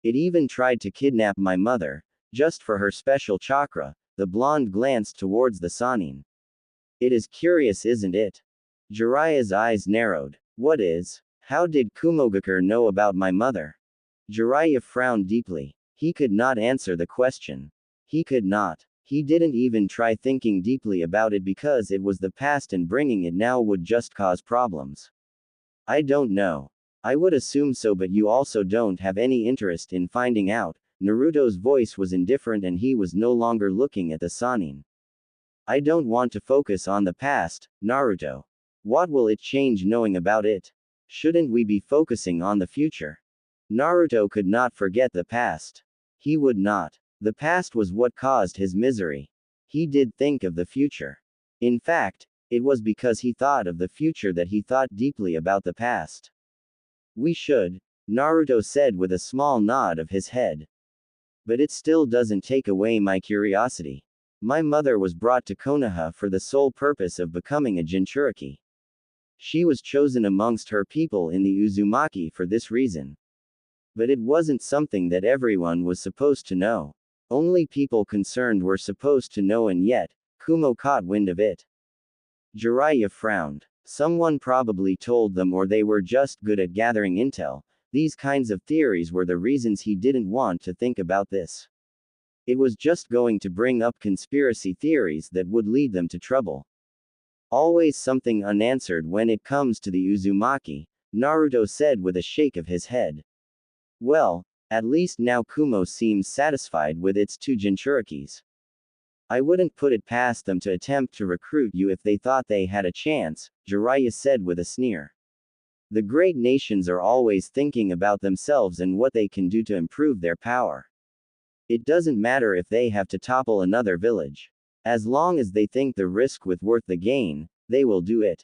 It even tried to kidnap my mother, just for her special chakra. The blonde glanced towards the Sannin. It is curious, isn't it? Jiraiya's eyes narrowed. What is? How did Kumogakure know about my mother? Jiraiya frowned deeply. He could not answer the question. He could not. He didn't even try thinking deeply about it because it was the past and bringing it now would just cause problems. I don't know. I would assume so, but you also don't have any interest in finding out. Naruto's voice was indifferent and he was no longer looking at the Sannin. I don't want to focus on the past, Naruto. What will it change knowing about it? Shouldn't we be focusing on the future? Naruto could not forget the past. He would not. The past was what caused his misery. He did think of the future. In fact, it was because he thought of the future that he thought deeply about the past. We should, Naruto said with a small nod of his head. But it still doesn't take away my curiosity. My mother was brought to Konoha for the sole purpose of becoming a Jinchuriki. She was chosen amongst her people in the Uzumaki for this reason. But it wasn't something that everyone was supposed to know. Only people concerned were supposed to know, and yet, Kumo caught wind of it. Jiraiya frowned. Someone probably told them, or they were just good at gathering intel. These kinds of theories were the reasons he didn't want to think about this. It was just going to bring up conspiracy theories that would lead them to trouble. Always something unanswered when it comes to the Uzumaki, Naruto said with a shake of his head. Well, at least now Kumo seems satisfied with its two Jinchurikis. I wouldn't put it past them to attempt to recruit you if they thought they had a chance, Jiraiya said with a sneer. The great nations are always thinking about themselves and what they can do to improve their power. It doesn't matter if they have to topple another village. As long as they think the risk was worth the gain, they will do it.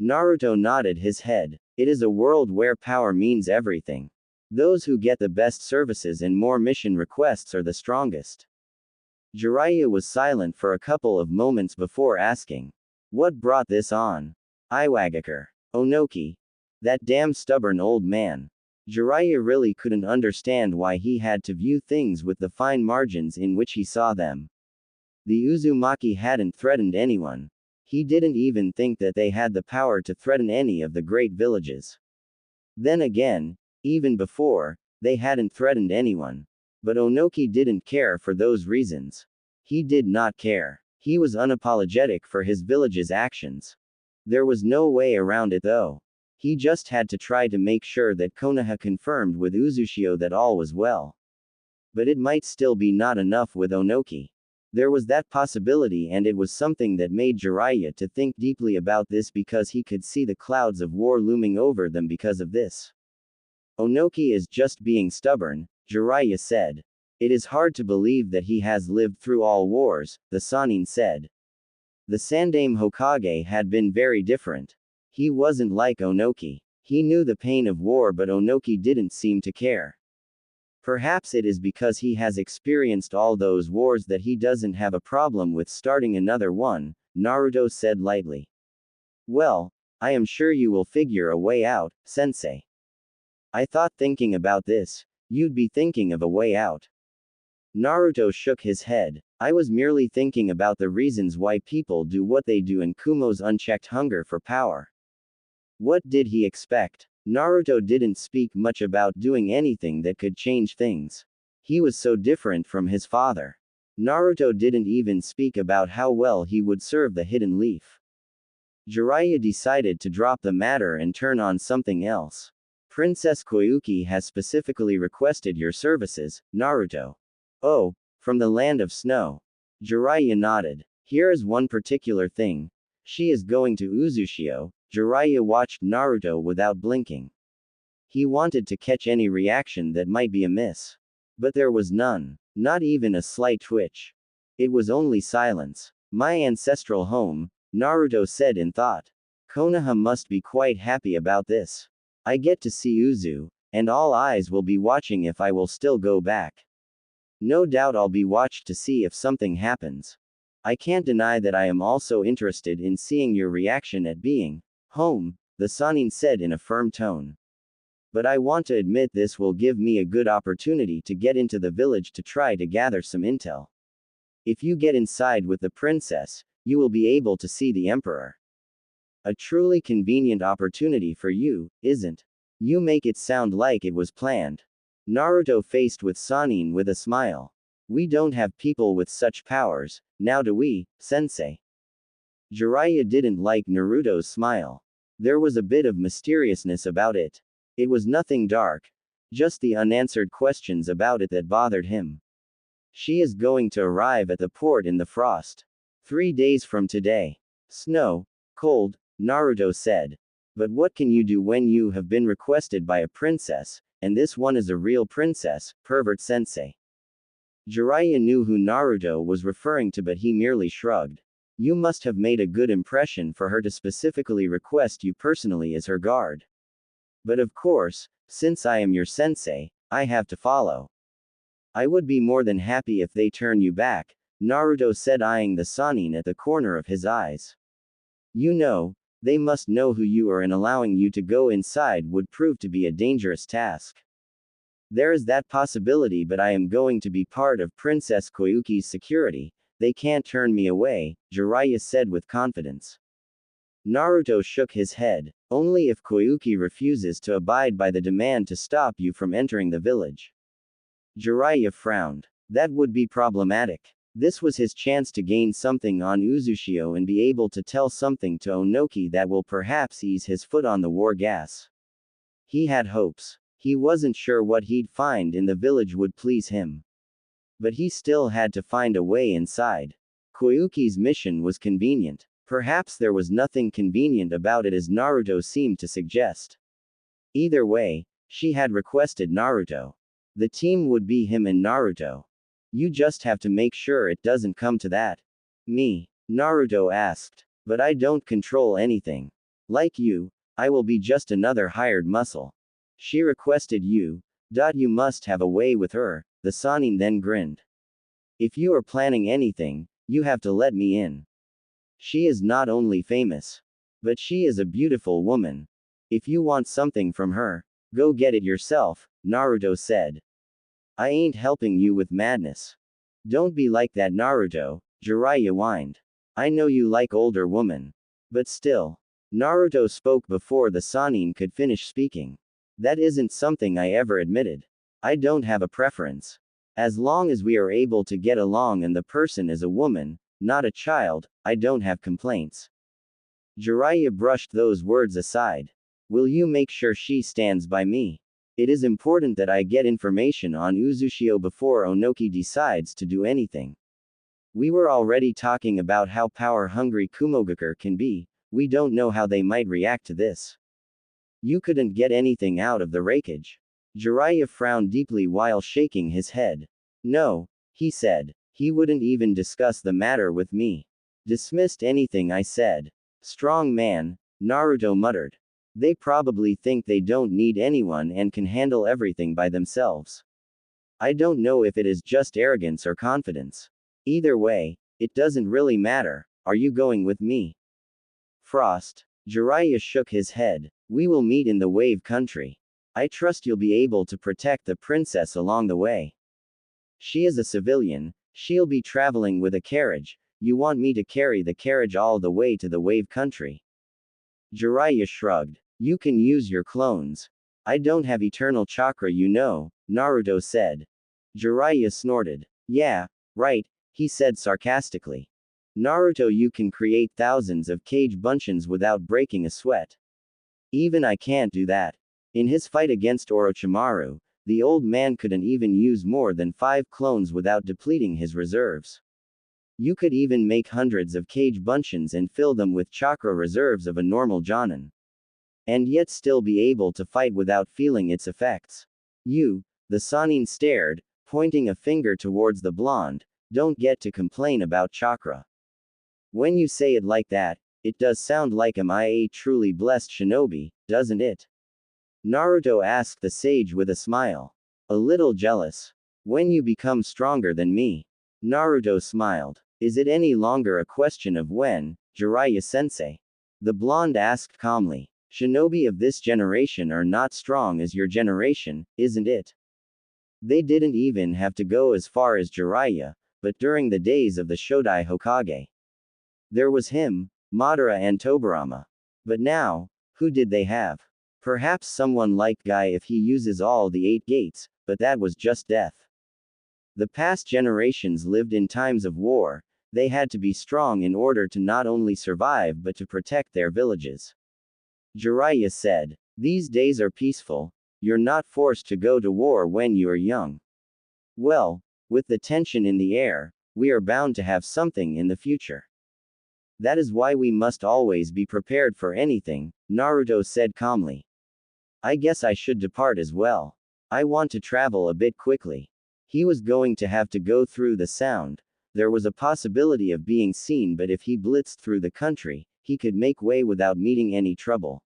Naruto nodded his head. It is a world where power means everything. Those who get the best services and more mission requests are the strongest. Jiraiya was silent for a couple of moments before asking. What brought this on? Iwagakure. Onoki. That damn stubborn old man. Jiraiya really couldn't understand why he had to view things with the fine margins in which he saw them. The Uzumaki hadn't threatened anyone. He didn't even think that they had the power to threaten any of the great villages. Then again, even before, they hadn't threatened anyone. But Onoki didn't care for those reasons. He did not care. He was unapologetic for his village's actions. There was no way around it though. He just had to try to make sure that Konoha confirmed with Uzushio that all was well. But it might still be not enough with Onoki. There was that possibility, and it was something that made Jiraiya to think deeply about this because he could see the clouds of war looming over them because of this. Onoki is just being stubborn, Jiraiya said. It is hard to believe that he has lived through all wars, the Sannin said. The Sandaime Hokage had been very different. He wasn't like Onoki. He knew the pain of war, but Onoki didn't seem to care. Perhaps it is because he has experienced all those wars that he doesn't have a problem with starting another one, Naruto said lightly. Well, I am sure you will figure a way out, sensei. I thought thinking about this, you'd be thinking of a way out. Naruto shook his head. I was merely thinking about the reasons why people do what they do and Kumo's unchecked hunger for power. What did he expect? Naruto didn't speak much about doing anything that could change things. He was so different from his father. Naruto didn't even speak about how well he would serve the hidden leaf. Jiraiya decided to drop the matter and turn on something else. Princess Koyuki has specifically requested your services, Naruto. Oh, from the land of snow. Jiraiya nodded. Here is one particular thing. She is going to Uzushio. Jiraiya watched Naruto without blinking. He wanted to catch any reaction that might be amiss. But there was none. Not even a slight twitch. It was only silence. My ancestral home, Naruto said in thought. Konoha must be quite happy about this. I get to see Uzu, and all eyes will be watching if I will still go back. No doubt I'll be watched to see if something happens. I can't deny that I am also interested in seeing your reaction at being home, the Sannin said in a firm tone. But I want to admit this will give me a good opportunity to get into the village to try to gather some intel. If you get inside with the princess, you will be able to see the emperor. A truly convenient opportunity for you, isn't? You make it sound like it was planned. Naruto faced with Sannin with a smile. We don't have people with such powers, now do we, sensei? Jiraiya didn't like Naruto's smile. There was a bit of mysteriousness about it. It was nothing dark, just the unanswered questions about it that bothered him. She is going to arrive at the port in the frost. 3 days from today. Snow, cold, Naruto said. But what can you do when you have been requested by a princess, and this one is a real princess, pervert sensei? Jiraiya knew who Naruto was referring to, but he merely shrugged. You must have made a good impression for her to specifically request you personally as her guard. But of course, since I am your sensei, I have to follow. I would be more than happy if they turn you back, Naruto said, eyeing the Sannin at the corner of his eyes. You know, they must know who you are, and allowing you to go inside would prove to be a dangerous task. There is that possibility, but I am going to be part of Princess Koyuki's security. They can't turn me away, Jiraiya said with confidence. Naruto shook his head. Only if Koyuki refuses to abide by the demand to stop you from entering the village. Jiraiya frowned. That would be problematic. This was his chance to gain something on Uzushio and be able to tell something to Onoki that will perhaps ease his foot on the war gas. He had hopes. He wasn't sure what he'd find in the village would please him. But he still had to find a way inside. Koyuki's mission was convenient. Perhaps there was nothing convenient about it as Naruto seemed to suggest. Either way, she had requested Naruto. The team would be him and Naruto. You just have to make sure it doesn't come to that. Me? Naruto asked. But I don't control anything. Like you, I will be just another hired muscle. She requested you. You must have a way with her, the Sannin then grinned. If you are planning anything, you have to let me in. She is not only famous, but she is a beautiful woman. If you want something from her, go get it yourself, Naruto said. I ain't helping you with madness. Don't be like that, Naruto, Jiraiya whined. I know you like older women. But still. Naruto spoke before the Sannin could finish speaking. That isn't something I ever admitted. I don't have a preference. As long as we are able to get along and the person is a woman, not a child, I don't have complaints. Jiraiya brushed those words aside. Will you make sure she stands by me? It is important that I get information on Uzushio before Onoki decides to do anything. We were already talking about how power-hungry Kumogakure can be. We don't know how they might react to this. You couldn't get anything out of the wreckage. Jiraiya frowned deeply while shaking his head. No, he said. He wouldn't even discuss the matter with me. Dismissed anything I said. Strong man, Naruto muttered. They probably think they don't need anyone and can handle everything by themselves. I don't know if it is just arrogance or confidence. Either way, it doesn't really matter. Are you going with me? Frost. Jiraiya shook his head. We will meet in the Wave Country. I trust you'll be able to protect the princess along the way. She is a civilian. She'll be traveling with a carriage. You want me to carry the carriage all the way to the Wave Country? Jiraiya shrugged. You can use your clones. I don't have eternal chakra, you know, Naruto said. Jiraiya snorted. Yeah, right, he said sarcastically. Naruto, you can create thousands of cage bunchins without breaking a sweat. Even I can't do that. In his fight against Orochimaru, the old man couldn't even use more than 5 clones without depleting his reserves. You could even make hundreds of cage bunchins and fill them with chakra reserves of a normal Jonin. And yet still be able to fight without feeling its effects. You, the Sannin stared, pointing a finger towards the blonde, don't get to complain about chakra. When you say it like that, it does sound like am I a truly blessed shinobi, doesn't it? Naruto asked the sage with a smile. A little jealous. When you become stronger than me. Naruto smiled. Is it any longer a question of when, Jiraiya-sensei? The blonde asked calmly. Shinobi of this generation are not strong as your generation, isn't it? They didn't even have to go as far as Jiraiya, but during the days of the Shodai Hokage. There was him, Madara and Tobirama. But now, who did they have? Perhaps someone like Guy if he uses all the 8 gates, but that was just death. The past generations lived in times of war. They had to be strong in order to not only survive but to protect their villages. Jiraiya said, these days are peaceful. You're not forced to go to war when you are young. Well, with the tension in the air, we are bound to have something in the future. That is why we must always be prepared for anything, Naruto said calmly. I guess I should depart as well. I want to travel a bit quickly. He was going to have to go through the sound. There was a possibility of being seen, but if he blitzed through the country, he could make way without meeting any trouble.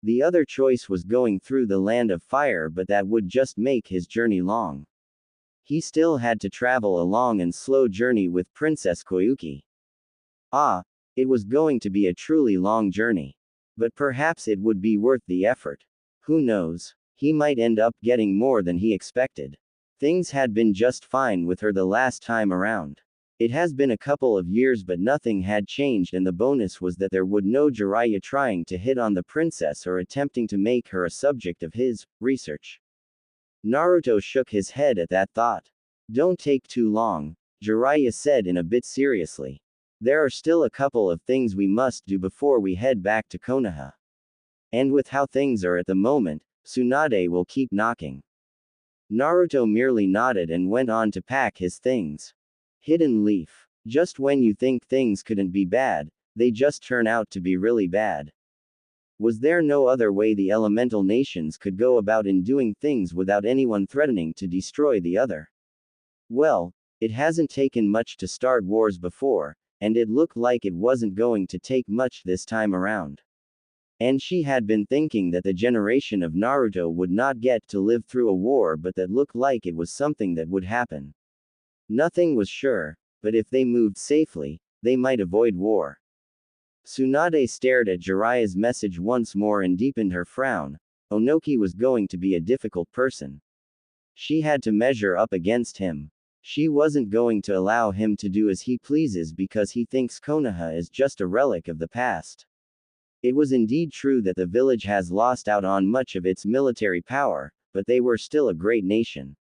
The other choice was going through the land of fire, but that would just make his journey long. He still had to travel a long and slow journey with Princess Koyuki. Ah, it was going to be a truly long journey. But perhaps it would be worth the effort. Who knows? He might end up getting more than he expected. Things had been just fine with her the last time around. It has been a couple of years but nothing had changed, and the bonus was that there would no Jiraiya trying to hit on the princess or attempting to make her a subject of his research. Naruto shook his head at that thought. Don't take too long, Jiraiya said in a bit seriously. There are still a couple of things we must do before we head back to Konoha. And with how things are at the moment, Tsunade will keep knocking. Naruto merely nodded and went on to pack his things. Hidden leaf. Just when you think things couldn't be bad, they just turn out to be really bad. Was there no other way the elemental nations could go about in doing things without anyone threatening to destroy the other? Well, it hasn't taken much to start wars before, and it looked like it wasn't going to take much this time around. And she had been thinking that the generation of Naruto would not get to live through a war, but that looked like it was something that would happen. Nothing was sure, but if they moved safely, they might avoid war. Tsunade stared at Jiraiya's message once more and deepened her frown. Onoki was going to be a difficult person. She had to measure up against him. She wasn't going to allow him to do as he pleases because he thinks Konoha is just a relic of the past. It was indeed true that the village has lost out on much of its military power, but they were still a great nation.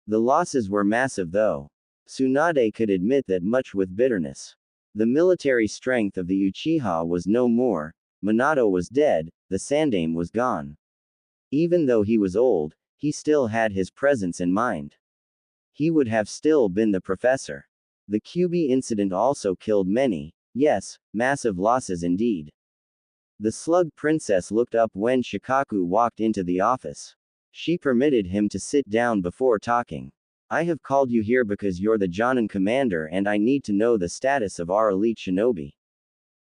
The losses were massive though. Tsunade could admit that much with bitterness. The military strength of the Uchiha was no more, Minato was dead, the Sandaime was gone. Even though he was old, he still had his presence in mind. He would have still been the professor. The Kyuubi incident also killed many, yes, massive losses indeed. The slug princess looked up when Shikaku walked into the office. She permitted him to sit down before talking. I have called you here because you're the Jonin commander and I need to know the status of our elite shinobi.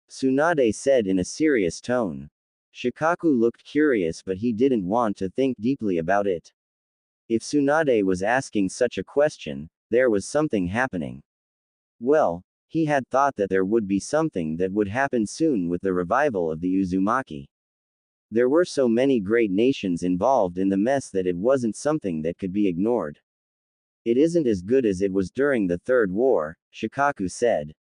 Tsunade said in a serious tone. Shikaku looked curious but he didn't want to think deeply about it. If Tsunade was asking such a question, there was something happening. Well, he had thought that there would be something that would happen soon with the revival of the Uzumaki. There were so many great nations involved in the mess that it wasn't something that could be ignored. It isn't as good as it was during the Third War, Shikaku said.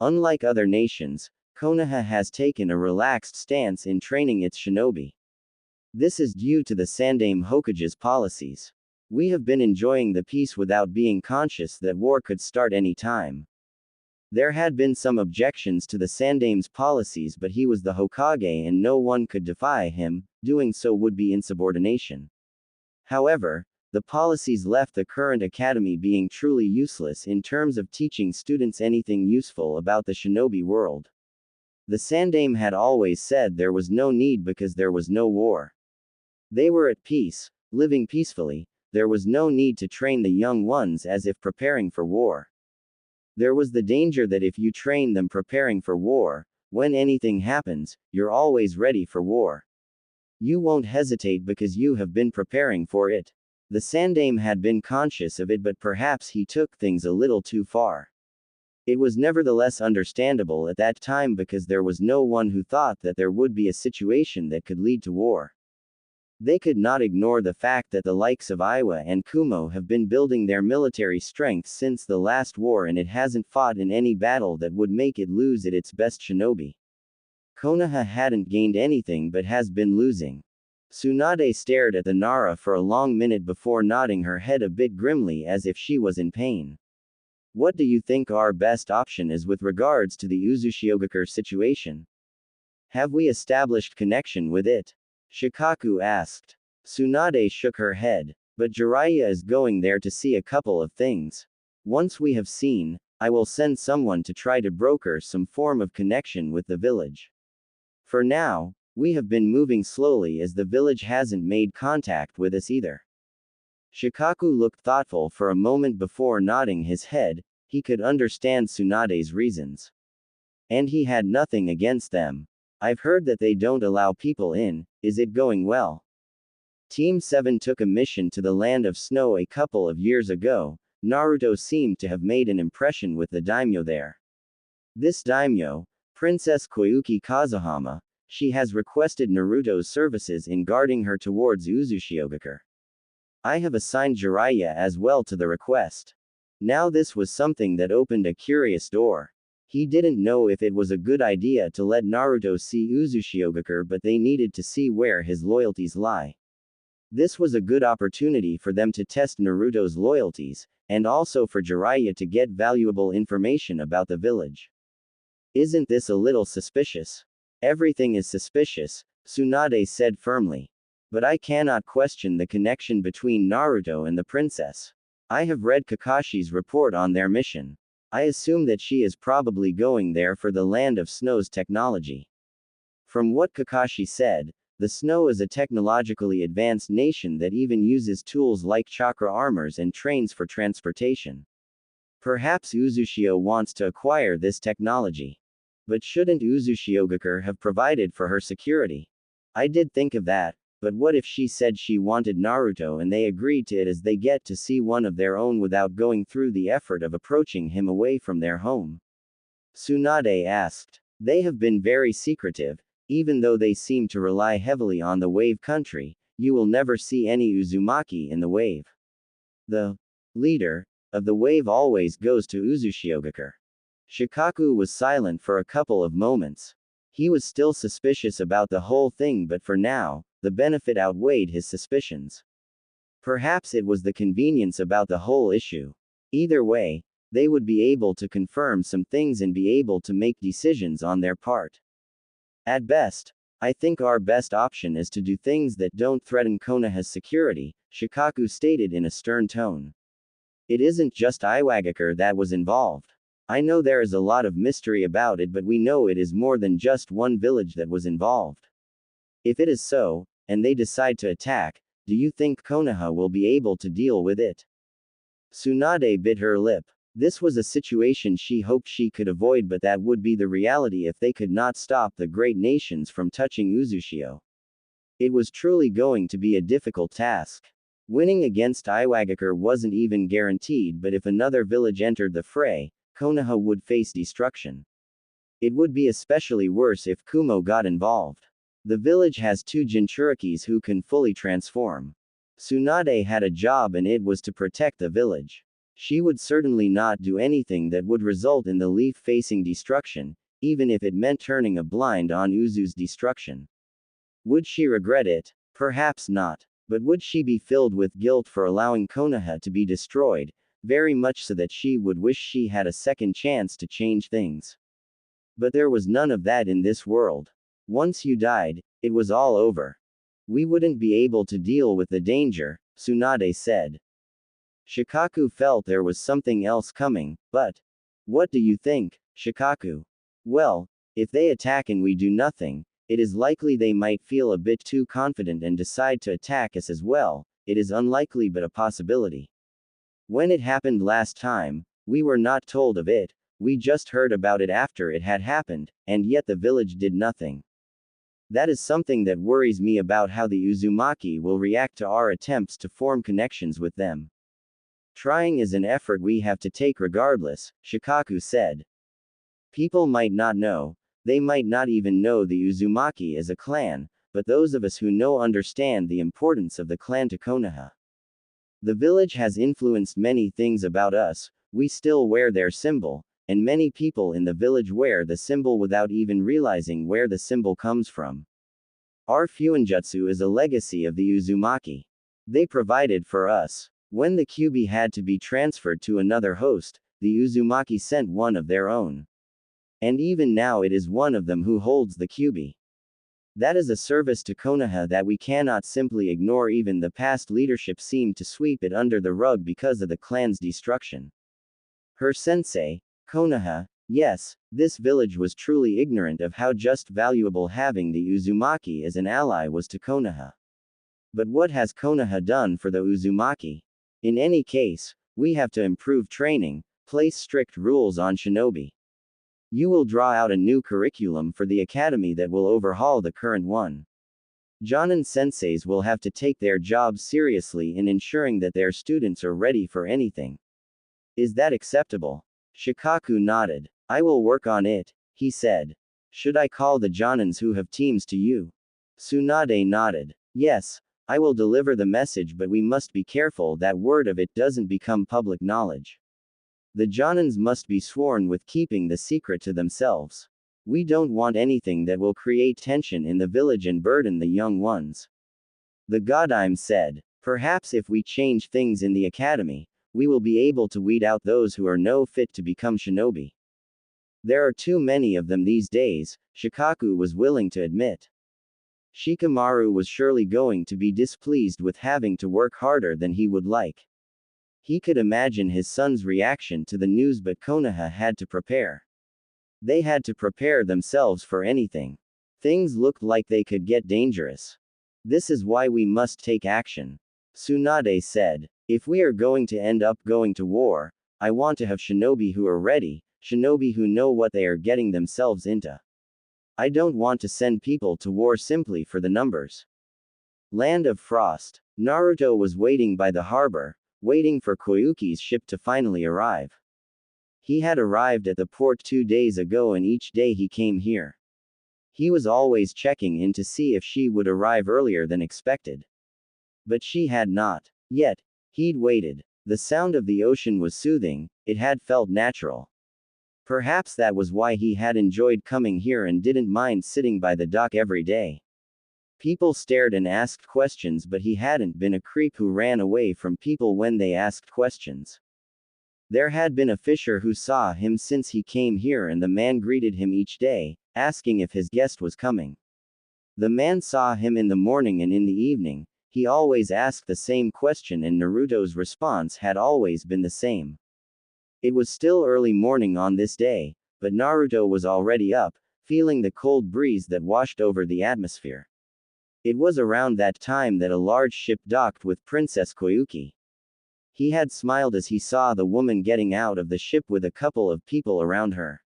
Unlike other nations, Konoha has taken a relaxed stance in training its shinobi. This is due to the Sandaime Hokage's policies. We have been enjoying the peace without being conscious that war could start any time. There had been some objections to the Sandaime's policies, but he was the Hokage and no one could defy him, doing so would be insubordination. However, the policies left the current academy being truly useless in terms of teaching students anything useful about the shinobi world. The Sandaime had always said there was no need because there was no war. They were at peace, living peacefully, there was no need to train the young ones as if preparing for war. There was the danger that if you train them preparing for war, when anything happens, you're always ready for war. You won't hesitate because you have been preparing for it. The Sandaime had been conscious of it, but perhaps he took things a little too far. It was nevertheless understandable at that time because there was no one who thought that there would be a situation that could lead to war. They could not ignore the fact that the likes of Iwa and Kumo have been building their military strength since the last war and it hasn't fought in any battle that would make it lose its best shinobi. Konoha hadn't gained anything but has been losing. Tsunade stared at the Nara for a long minute before nodding her head a bit grimly as if she was in pain. What do you think our best option is with regards to the Uzushiogakure situation? Have we established connection with it? Shikaku asked. Tsunade shook her head. But Jiraiya is going there to see a couple of things. Once we have seen, I will send someone to try to broker some form of connection with the village. For now, we have been moving slowly as the village hasn't made contact with us either. Shikaku looked thoughtful for a moment before nodding his head. He could understand Tsunade's reasons. And he had nothing against them. I've heard that they don't allow people in. Is it going well? Team 7 took a mission to the Land of Snow a couple of years ago. Naruto seemed to have made an impression with the daimyo there. This daimyo, Princess Koyuki Kazuhama, she has requested Naruto's services in guarding her towards Uzushiogakure. I have assigned Jiraiya as well to the request. Now this was something that opened a curious door. He didn't know if it was a good idea to let Naruto see Uzushiogakure, but they needed to see where his loyalties lie. This was a good opportunity for them to test Naruto's loyalties, and also for Jiraiya to get valuable information about the village. Isn't this a little suspicious? Everything is suspicious, Tsunade said firmly. But I cannot question the connection between Naruto and the princess. I have read Kakashi's report on their mission. I assume that she is probably going there for the Land of Snow's technology. From what Kakashi said, the Snow is a technologically advanced nation that even uses tools like chakra armors and trains for transportation. Perhaps Uzushio wants to acquire this technology. But shouldn't Uzushiogakure have provided for her security? I did think of that, but what if she said she wanted Naruto and they agreed to it as they get to see one of their own without going through the effort of approaching him away from their home? Tsunade asked. They have been very secretive, even though they seem to rely heavily on the wave country. You will never see any Uzumaki in the wave. The leader of the wave always goes to Uzushiogakure. Shikaku was silent for a couple of moments. He was still suspicious about the whole thing, but for now, the benefit outweighed his suspicions. Perhaps it was the convenience about the whole issue. Either way, they would be able to confirm some things and be able to make decisions on their part. At best, I think our best option is to do things that don't threaten Konoha's security, Shikaku stated in a stern tone. It isn't just Iwagakure that was involved. I know there is a lot of mystery about it, but we know it is more than just one village that was involved. If it is so, and they decide to attack, do you think Konoha will be able to deal with it? Tsunade bit her lip. This was a situation she hoped she could avoid, but that would be the reality if they could not stop the great nations from touching Uzushio. It was truly going to be a difficult task. Winning against Iwagakure wasn't even guaranteed, but if another village entered the fray, Konoha would face destruction. It would be especially worse if Kumo got involved. The village has two Jinchurikis who can fully transform. Tsunade had a job and it was to protect the village. She would certainly not do anything that would result in the leaf facing destruction, even if it meant turning a blind on Uzu's destruction. Would she regret it? Perhaps not. But would she be filled with guilt for allowing Konoha to be destroyed? Very much so that she would wish she had a second chance to change things. But there was none of that in this world. Once you died, it was all over. We wouldn't be able to deal with the danger, Tsunade said. Shikaku felt there was something else coming, but what do you think, Shikaku? Well, if they attack and we do nothing, it is likely they might feel a bit too confident and decide to attack us as well. It is unlikely but a possibility. When it happened last time, we were not told of it, we just heard about it after it had happened, and yet the village did nothing. That is something that worries me about how the Uzumaki will react to our attempts to form connections with them. Trying is an effort we have to take regardless, Shikaku said. People might not know, they might not even know the Uzumaki as a clan, but those of us who know understand the importance of the clan to Konoha. The village has influenced many things about us. We still wear their symbol, and many people in the village wear the symbol without even realizing where the symbol comes from. Our Fuinjutsu is a legacy of the Uzumaki. They provided for us. When the Kyuubi had to be transferred to another host, the Uzumaki sent one of their own. And even now it is one of them who holds the Kyuubi. That is a service to Konoha that we cannot simply ignore. Even the past leadership seemed to sweep it under the rug because of the clan's destruction. Her sensei, Konoha, yes, this village was truly ignorant of how just valuable having the Uzumaki as an ally was to Konoha. But what has Konoha done for the Uzumaki? In any case, we have to improve training, place strict rules on shinobi. You will draw out a new curriculum for the academy that will overhaul the current one. Jonin senseis will have to take their jobs seriously in ensuring that their students are ready for anything. Is that acceptable? Shikaku nodded. I will work on it, he said. Should I call the Jonins who have teams to you? Tsunade nodded. Yes, I will deliver the message, but we must be careful that word of it doesn't become public knowledge. The Jonins must be sworn with keeping the secret to themselves. We don't want anything that will create tension in the village and burden the young ones. The Godime said. Perhaps if we change things in the academy, we will be able to weed out those who are no fit to become shinobi. There are too many of them these days, Shikaku was willing to admit. Shikamaru was surely going to be displeased with having to work harder than he would like. He could imagine his son's reaction to the news, but Konoha had to prepare. They had to prepare themselves for anything. Things looked like they could get dangerous. This is why we must take action. Tsunade said. If we are going to end up going to war, I want to have shinobi who are ready, shinobi who know what they are getting themselves into. I don't want to send people to war simply for the numbers. Land of Frost. Naruto was waiting by the harbor, waiting for Koyuki's ship to finally arrive. He had arrived at the port 2 days ago, and each day he came here. He was always checking in to see if she would arrive earlier than expected. But she had not. Yet, he'd waited. The sound of the ocean was soothing, it had felt natural. Perhaps that was why he had enjoyed coming here and didn't mind sitting by the dock every day. People stared and asked questions, but he hadn't been a creep who ran away from people when they asked questions. There had been a fisher who saw him since he came here, and the man greeted him each day, asking if his guest was coming. The man saw him in the morning and in the evening. He always asked the same question, and Naruto's response had always been the same. It was still early morning on this day, but Naruto was already up, feeling the cold breeze that washed over the atmosphere. It was around that time that a large ship docked with Princess Koyuki. He had smiled as he saw the woman getting out of the ship with a couple of people around her.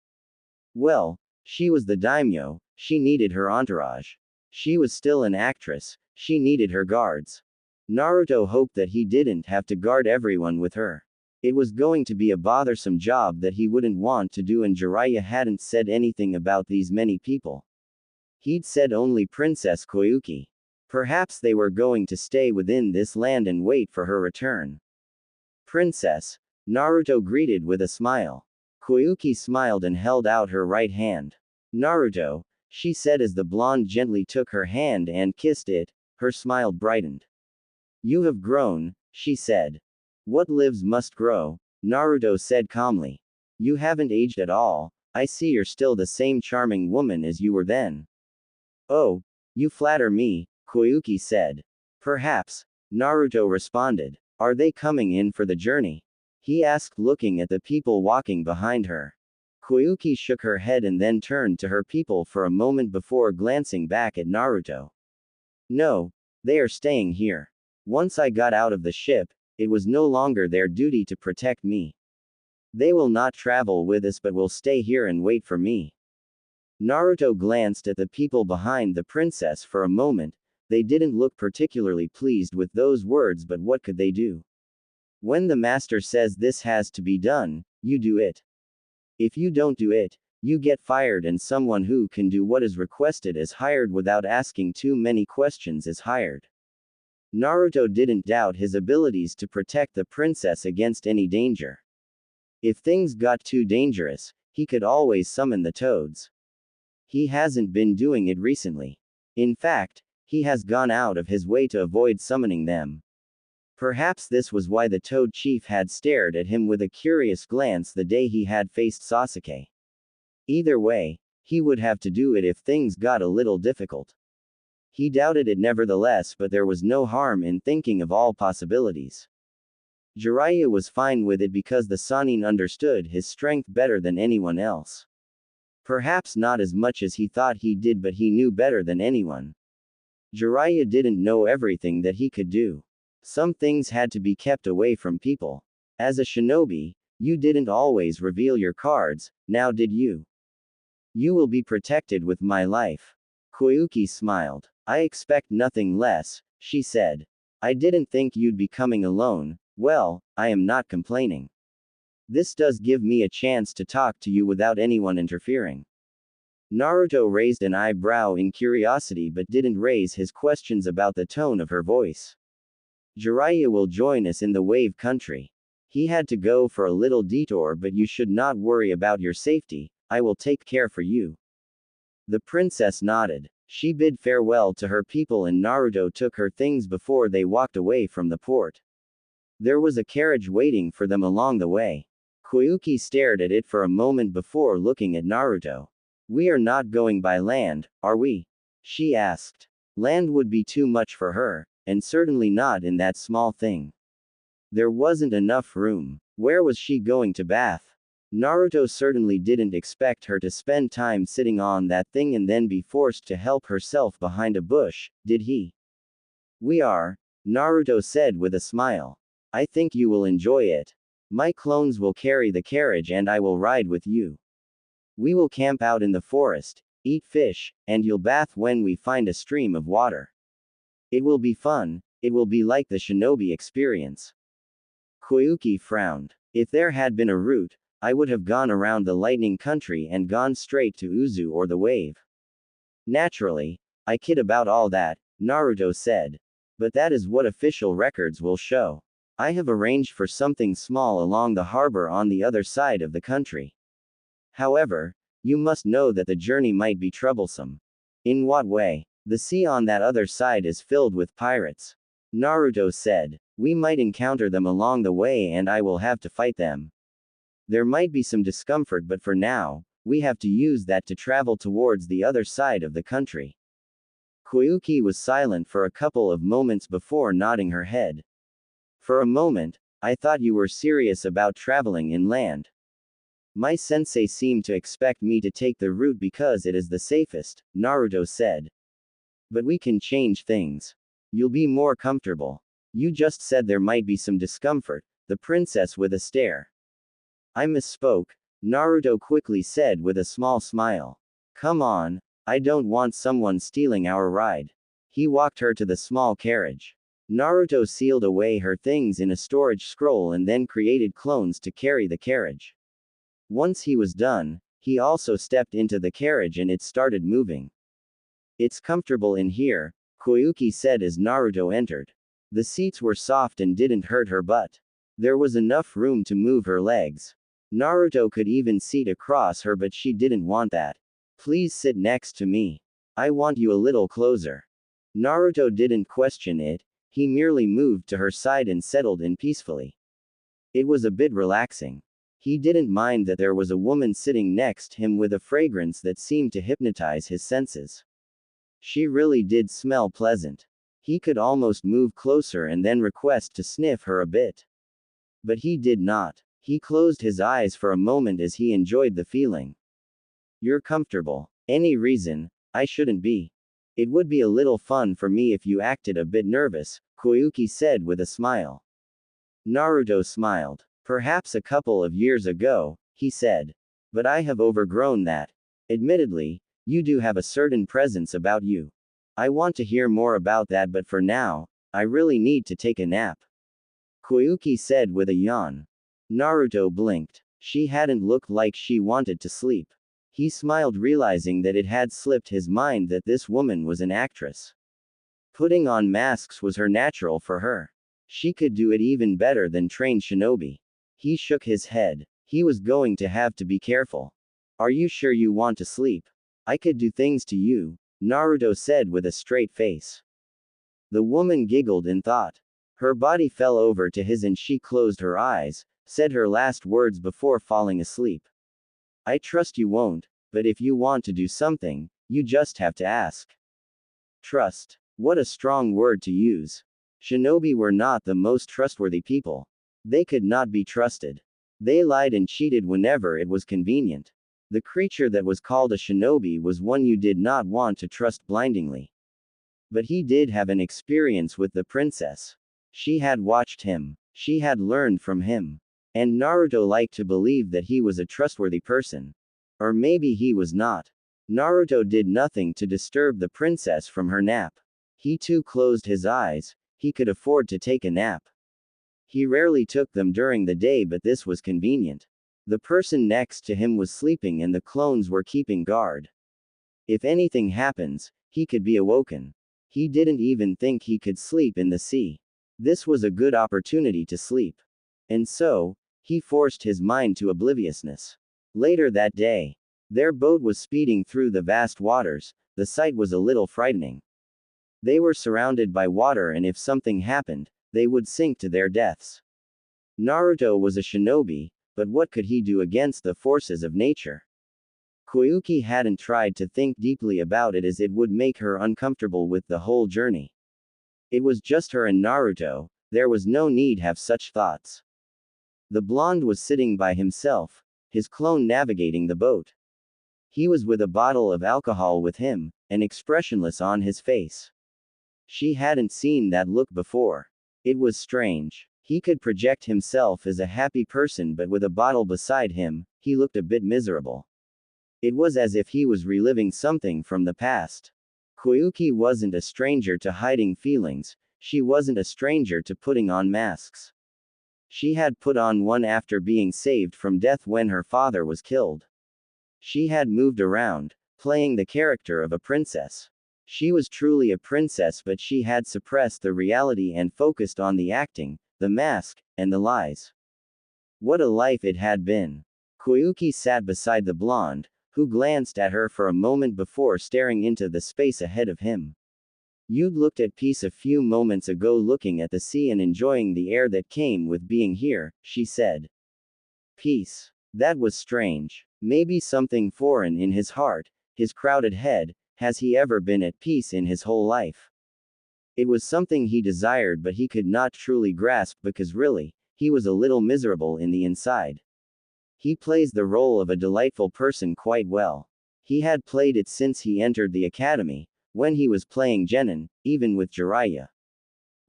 Well, she was the daimyo, she needed her entourage. She was still an actress, she needed her guards. Naruto hoped that he didn't have to guard everyone with her. It was going to be a bothersome job that he wouldn't want to do, and Jiraiya hadn't said anything about these many people. He'd said only Princess Koyuki. Perhaps they were going to stay within this land and wait for her return. Princess, Naruto greeted with a smile. Koyuki smiled and held out her right hand. Naruto, she said as the blonde gently took her hand and kissed it, her smile brightened. You have grown, she said. What lives must grow, Naruto said calmly. You haven't aged at all, I see you're still the same charming woman as you were then. Oh, you flatter me, Koyuki said. Perhaps, Naruto responded. Are they coming in for the journey? He asked, looking at the people walking behind her. Koyuki shook her head and then turned to her people for a moment before glancing back at Naruto. No, they are staying here. Once I got out of the ship, it was no longer their duty to protect me. They will not travel with us but will stay here and wait for me. Naruto glanced at the people behind the princess for a moment. They didn't look particularly pleased with those words, but what could they do? When the master says this has to be done, you do it. If you don't do it, you get fired, and someone who can do what is requested is hired without asking too many questions is hired. Naruto didn't doubt his abilities to protect the princess against any danger. If things got too dangerous, he could always summon the toads. He hasn't been doing it recently. In fact, he has gone out of his way to avoid summoning them. Perhaps this was why the Toad Chief had stared at him with a curious glance the day he had faced Sasuke. Either way, he would have to do it if things got a little difficult. He doubted it nevertheless, but there was no harm in thinking of all possibilities. Jiraiya was fine with it because the Sannin understood his strength better than anyone else. Perhaps not as much as he thought he did, but he knew better than anyone. Jiraiya didn't know everything that he could do. Some things had to be kept away from people. As a shinobi, you didn't always reveal your cards, now did you? You will be protected with my life. Koyuki smiled. I expect nothing less, she said. I didn't think you'd be coming alone. Well, I am not complaining. This does give me a chance to talk to you without anyone interfering. Naruto raised an eyebrow in curiosity but didn't raise his questions about the tone of her voice. Jiraiya will join us in the Wave Country. He had to go for a little detour, but you should not worry about your safety, I will take care for you. The princess nodded. She bid farewell to her people and Naruto took her things before they walked away from the port. There was a carriage waiting for them along the way. Koyuki stared at it for a moment before looking at Naruto. We are not going by land, are we? She asked. Land would be too much for her, and certainly not in that small thing. There wasn't enough room. Where was she going to bath? Naruto certainly didn't expect her to spend time sitting on that thing and then be forced to help herself behind a bush, did he? We are, Naruto said with a smile. I think you will enjoy it. My clones will carry the carriage and I will ride with you. We will camp out in the forest, eat fish, and you'll bath when we find a stream of water. It will be fun, it will be like the shinobi experience. Koyuki frowned. If there had been a route, I would have gone around the lightning country and gone straight to Uzu or the wave. Naturally, I kid about all that, Naruto said. But that is what official records will show. I have arranged for something small along the harbor on the other side of the country. However, you must know that the journey might be troublesome. In what way? The sea on that other side is filled with pirates. Naruto said. We might encounter them along the way and I will have to fight them. There might be some discomfort, but for now, we have to use that to travel towards the other side of the country. Koyuki was silent for a couple of moments before nodding her head. For a moment, I thought you were serious about traveling inland. My sensei seemed to expect me to take the route because it is the safest, Naruto said. But we can change things. You'll be more comfortable. You just said there might be some discomfort, the princess with a stare. I misspoke, Naruto quickly said with a small smile. Come on, I don't want someone stealing our ride. He walked her to the small carriage. Naruto sealed away her things in a storage scroll and then created clones to carry the carriage. Once he was done, he also stepped into the carriage and it started moving. It's comfortable in here, Koyuki said as Naruto entered. The seats were soft and didn't hurt her butt. There was enough room to move her legs. Naruto could even seat across her, but she didn't want that. Please sit next to me. I want you a little closer. Naruto didn't question it, he merely moved to her side and settled in peacefully. It was a bit relaxing. He didn't mind that there was a woman sitting next to him with a fragrance that seemed to hypnotize his senses. She really did smell pleasant. He could almost move closer and then request to sniff her a bit. But he did not. He closed his eyes for a moment as he enjoyed the feeling. You're comfortable. Any reason? I shouldn't be. It would be a little fun for me if you acted a bit nervous, Koyuki said with a smile. Naruto smiled. Perhaps a couple of years ago, he said. But I have overgrown that. Admittedly, you do have a certain presence about you. I want to hear more about that, but for now, I really need to take a nap. Koyuki said with a yawn. Naruto blinked. She hadn't looked like she wanted to sleep. He smiled, realizing that it had slipped his mind that this woman was an actress. Putting on masks was her natural for her. She could do it even better than trained shinobi. He shook his head. He was going to have to be careful. Are you sure you want to sleep? I could do things to you, Naruto said with a straight face. The woman giggled in thought. Her body fell over to his and she closed her eyes, said her last words before falling asleep. I trust you won't, but if you want to do something, you just have to ask. Trust. What a strong word to use. Shinobi were not the most trustworthy people. They could not be trusted. They lied and cheated whenever it was convenient. The creature that was called a shinobi was one you did not want to trust blindingly. But he did have an experience with the princess. She had watched him. She had learned from him. And Naruto liked to believe that he was a trustworthy person. Or maybe he was not. Naruto did nothing to disturb the princess from her nap. He too closed his eyes. He could afford to take a nap. He rarely took them during the day, but this was convenient. The person next to him was sleeping and the clones were keeping guard. If anything happens, he could be awoken. He didn't even think he could sleep in the sea. This was a good opportunity to sleep. And so, he forced his mind to obliviousness. Later that day, their boat was speeding through the vast waters, the sight was a little frightening. They were surrounded by water, and if something happened, they would sink to their deaths. Naruto was a shinobi, but what could he do against the forces of nature? Koyuki hadn't tried to think deeply about it, as it would make her uncomfortable with the whole journey. It was just her and Naruto, there was no need have such thoughts. The blonde was sitting by himself, his clone navigating the boat. He was with a bottle of alcohol with him, and expressionless on his face. She hadn't seen that look before. It was strange. He could project himself as a happy person, but with a bottle beside him, he looked a bit miserable. It was as if he was reliving something from the past. Koyuki wasn't a stranger to hiding feelings, she wasn't a stranger to putting on masks. She had put on one after being saved from death when her father was killed. She had moved around, playing the character of a princess. She was truly a princess, but she had suppressed the reality and focused on the acting, the mask, and the lies. What a life it had been. Koyuki sat beside the blonde, who glanced at her for a moment before staring into the space ahead of him. You'd looked at peace a few moments ago, looking at the sea and enjoying the air that came with being here, she said. Peace. That was strange. Maybe something foreign in his heart, his crowded head. Has he ever been at peace in his whole life? It was something he desired, but he could not truly grasp because really, he was a little miserable in the inside. He plays the role of a delightful person quite well. He had played it since he entered the academy, when he was playing genin, even with jiraiya.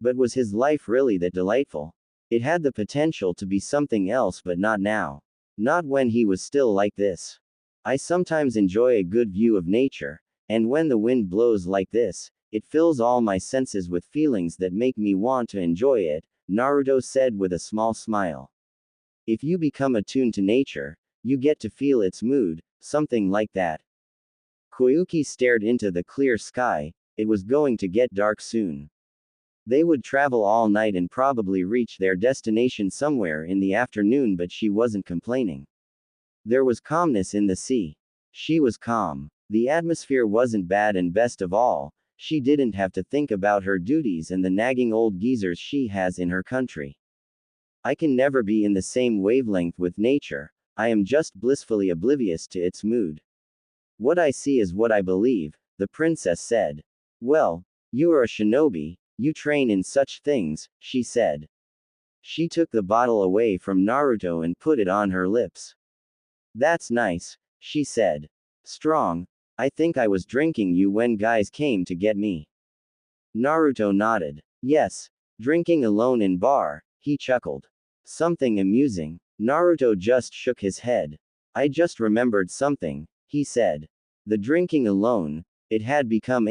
But was his life really that delightful? It had the potential to be something else, but not now. Not when he was still like this. I sometimes enjoy a good view of nature, and when the wind blows like this, it fills all my senses with feelings that make me want to enjoy it, Naruto said with a small smile. If you become attuned to nature, you get to feel its mood, something like that. Koyuki stared into the clear sky. It was going to get dark soon. They would travel all night and probably reach their destination somewhere in the afternoon, but she wasn't complaining. There was calmness in the sea. She was calm. The atmosphere wasn't bad, and best of all, she didn't have to think about her duties and the nagging old geezers she has in her country. I can never be in the same wavelength with nature. I am just blissfully oblivious to its mood. What I see is what I believe, the princess said. Well, you are a shinobi, you train in such things, she said. She took the bottle away from Naruto and put it on her lips. That's nice, she said. Strong. I think I was drinking you when guys came to get me. Naruto nodded. Yes, drinking alone in bar, he chuckled. Something amusing. Naruto just shook his head. I just remembered something, he said. The drinking alone, it had become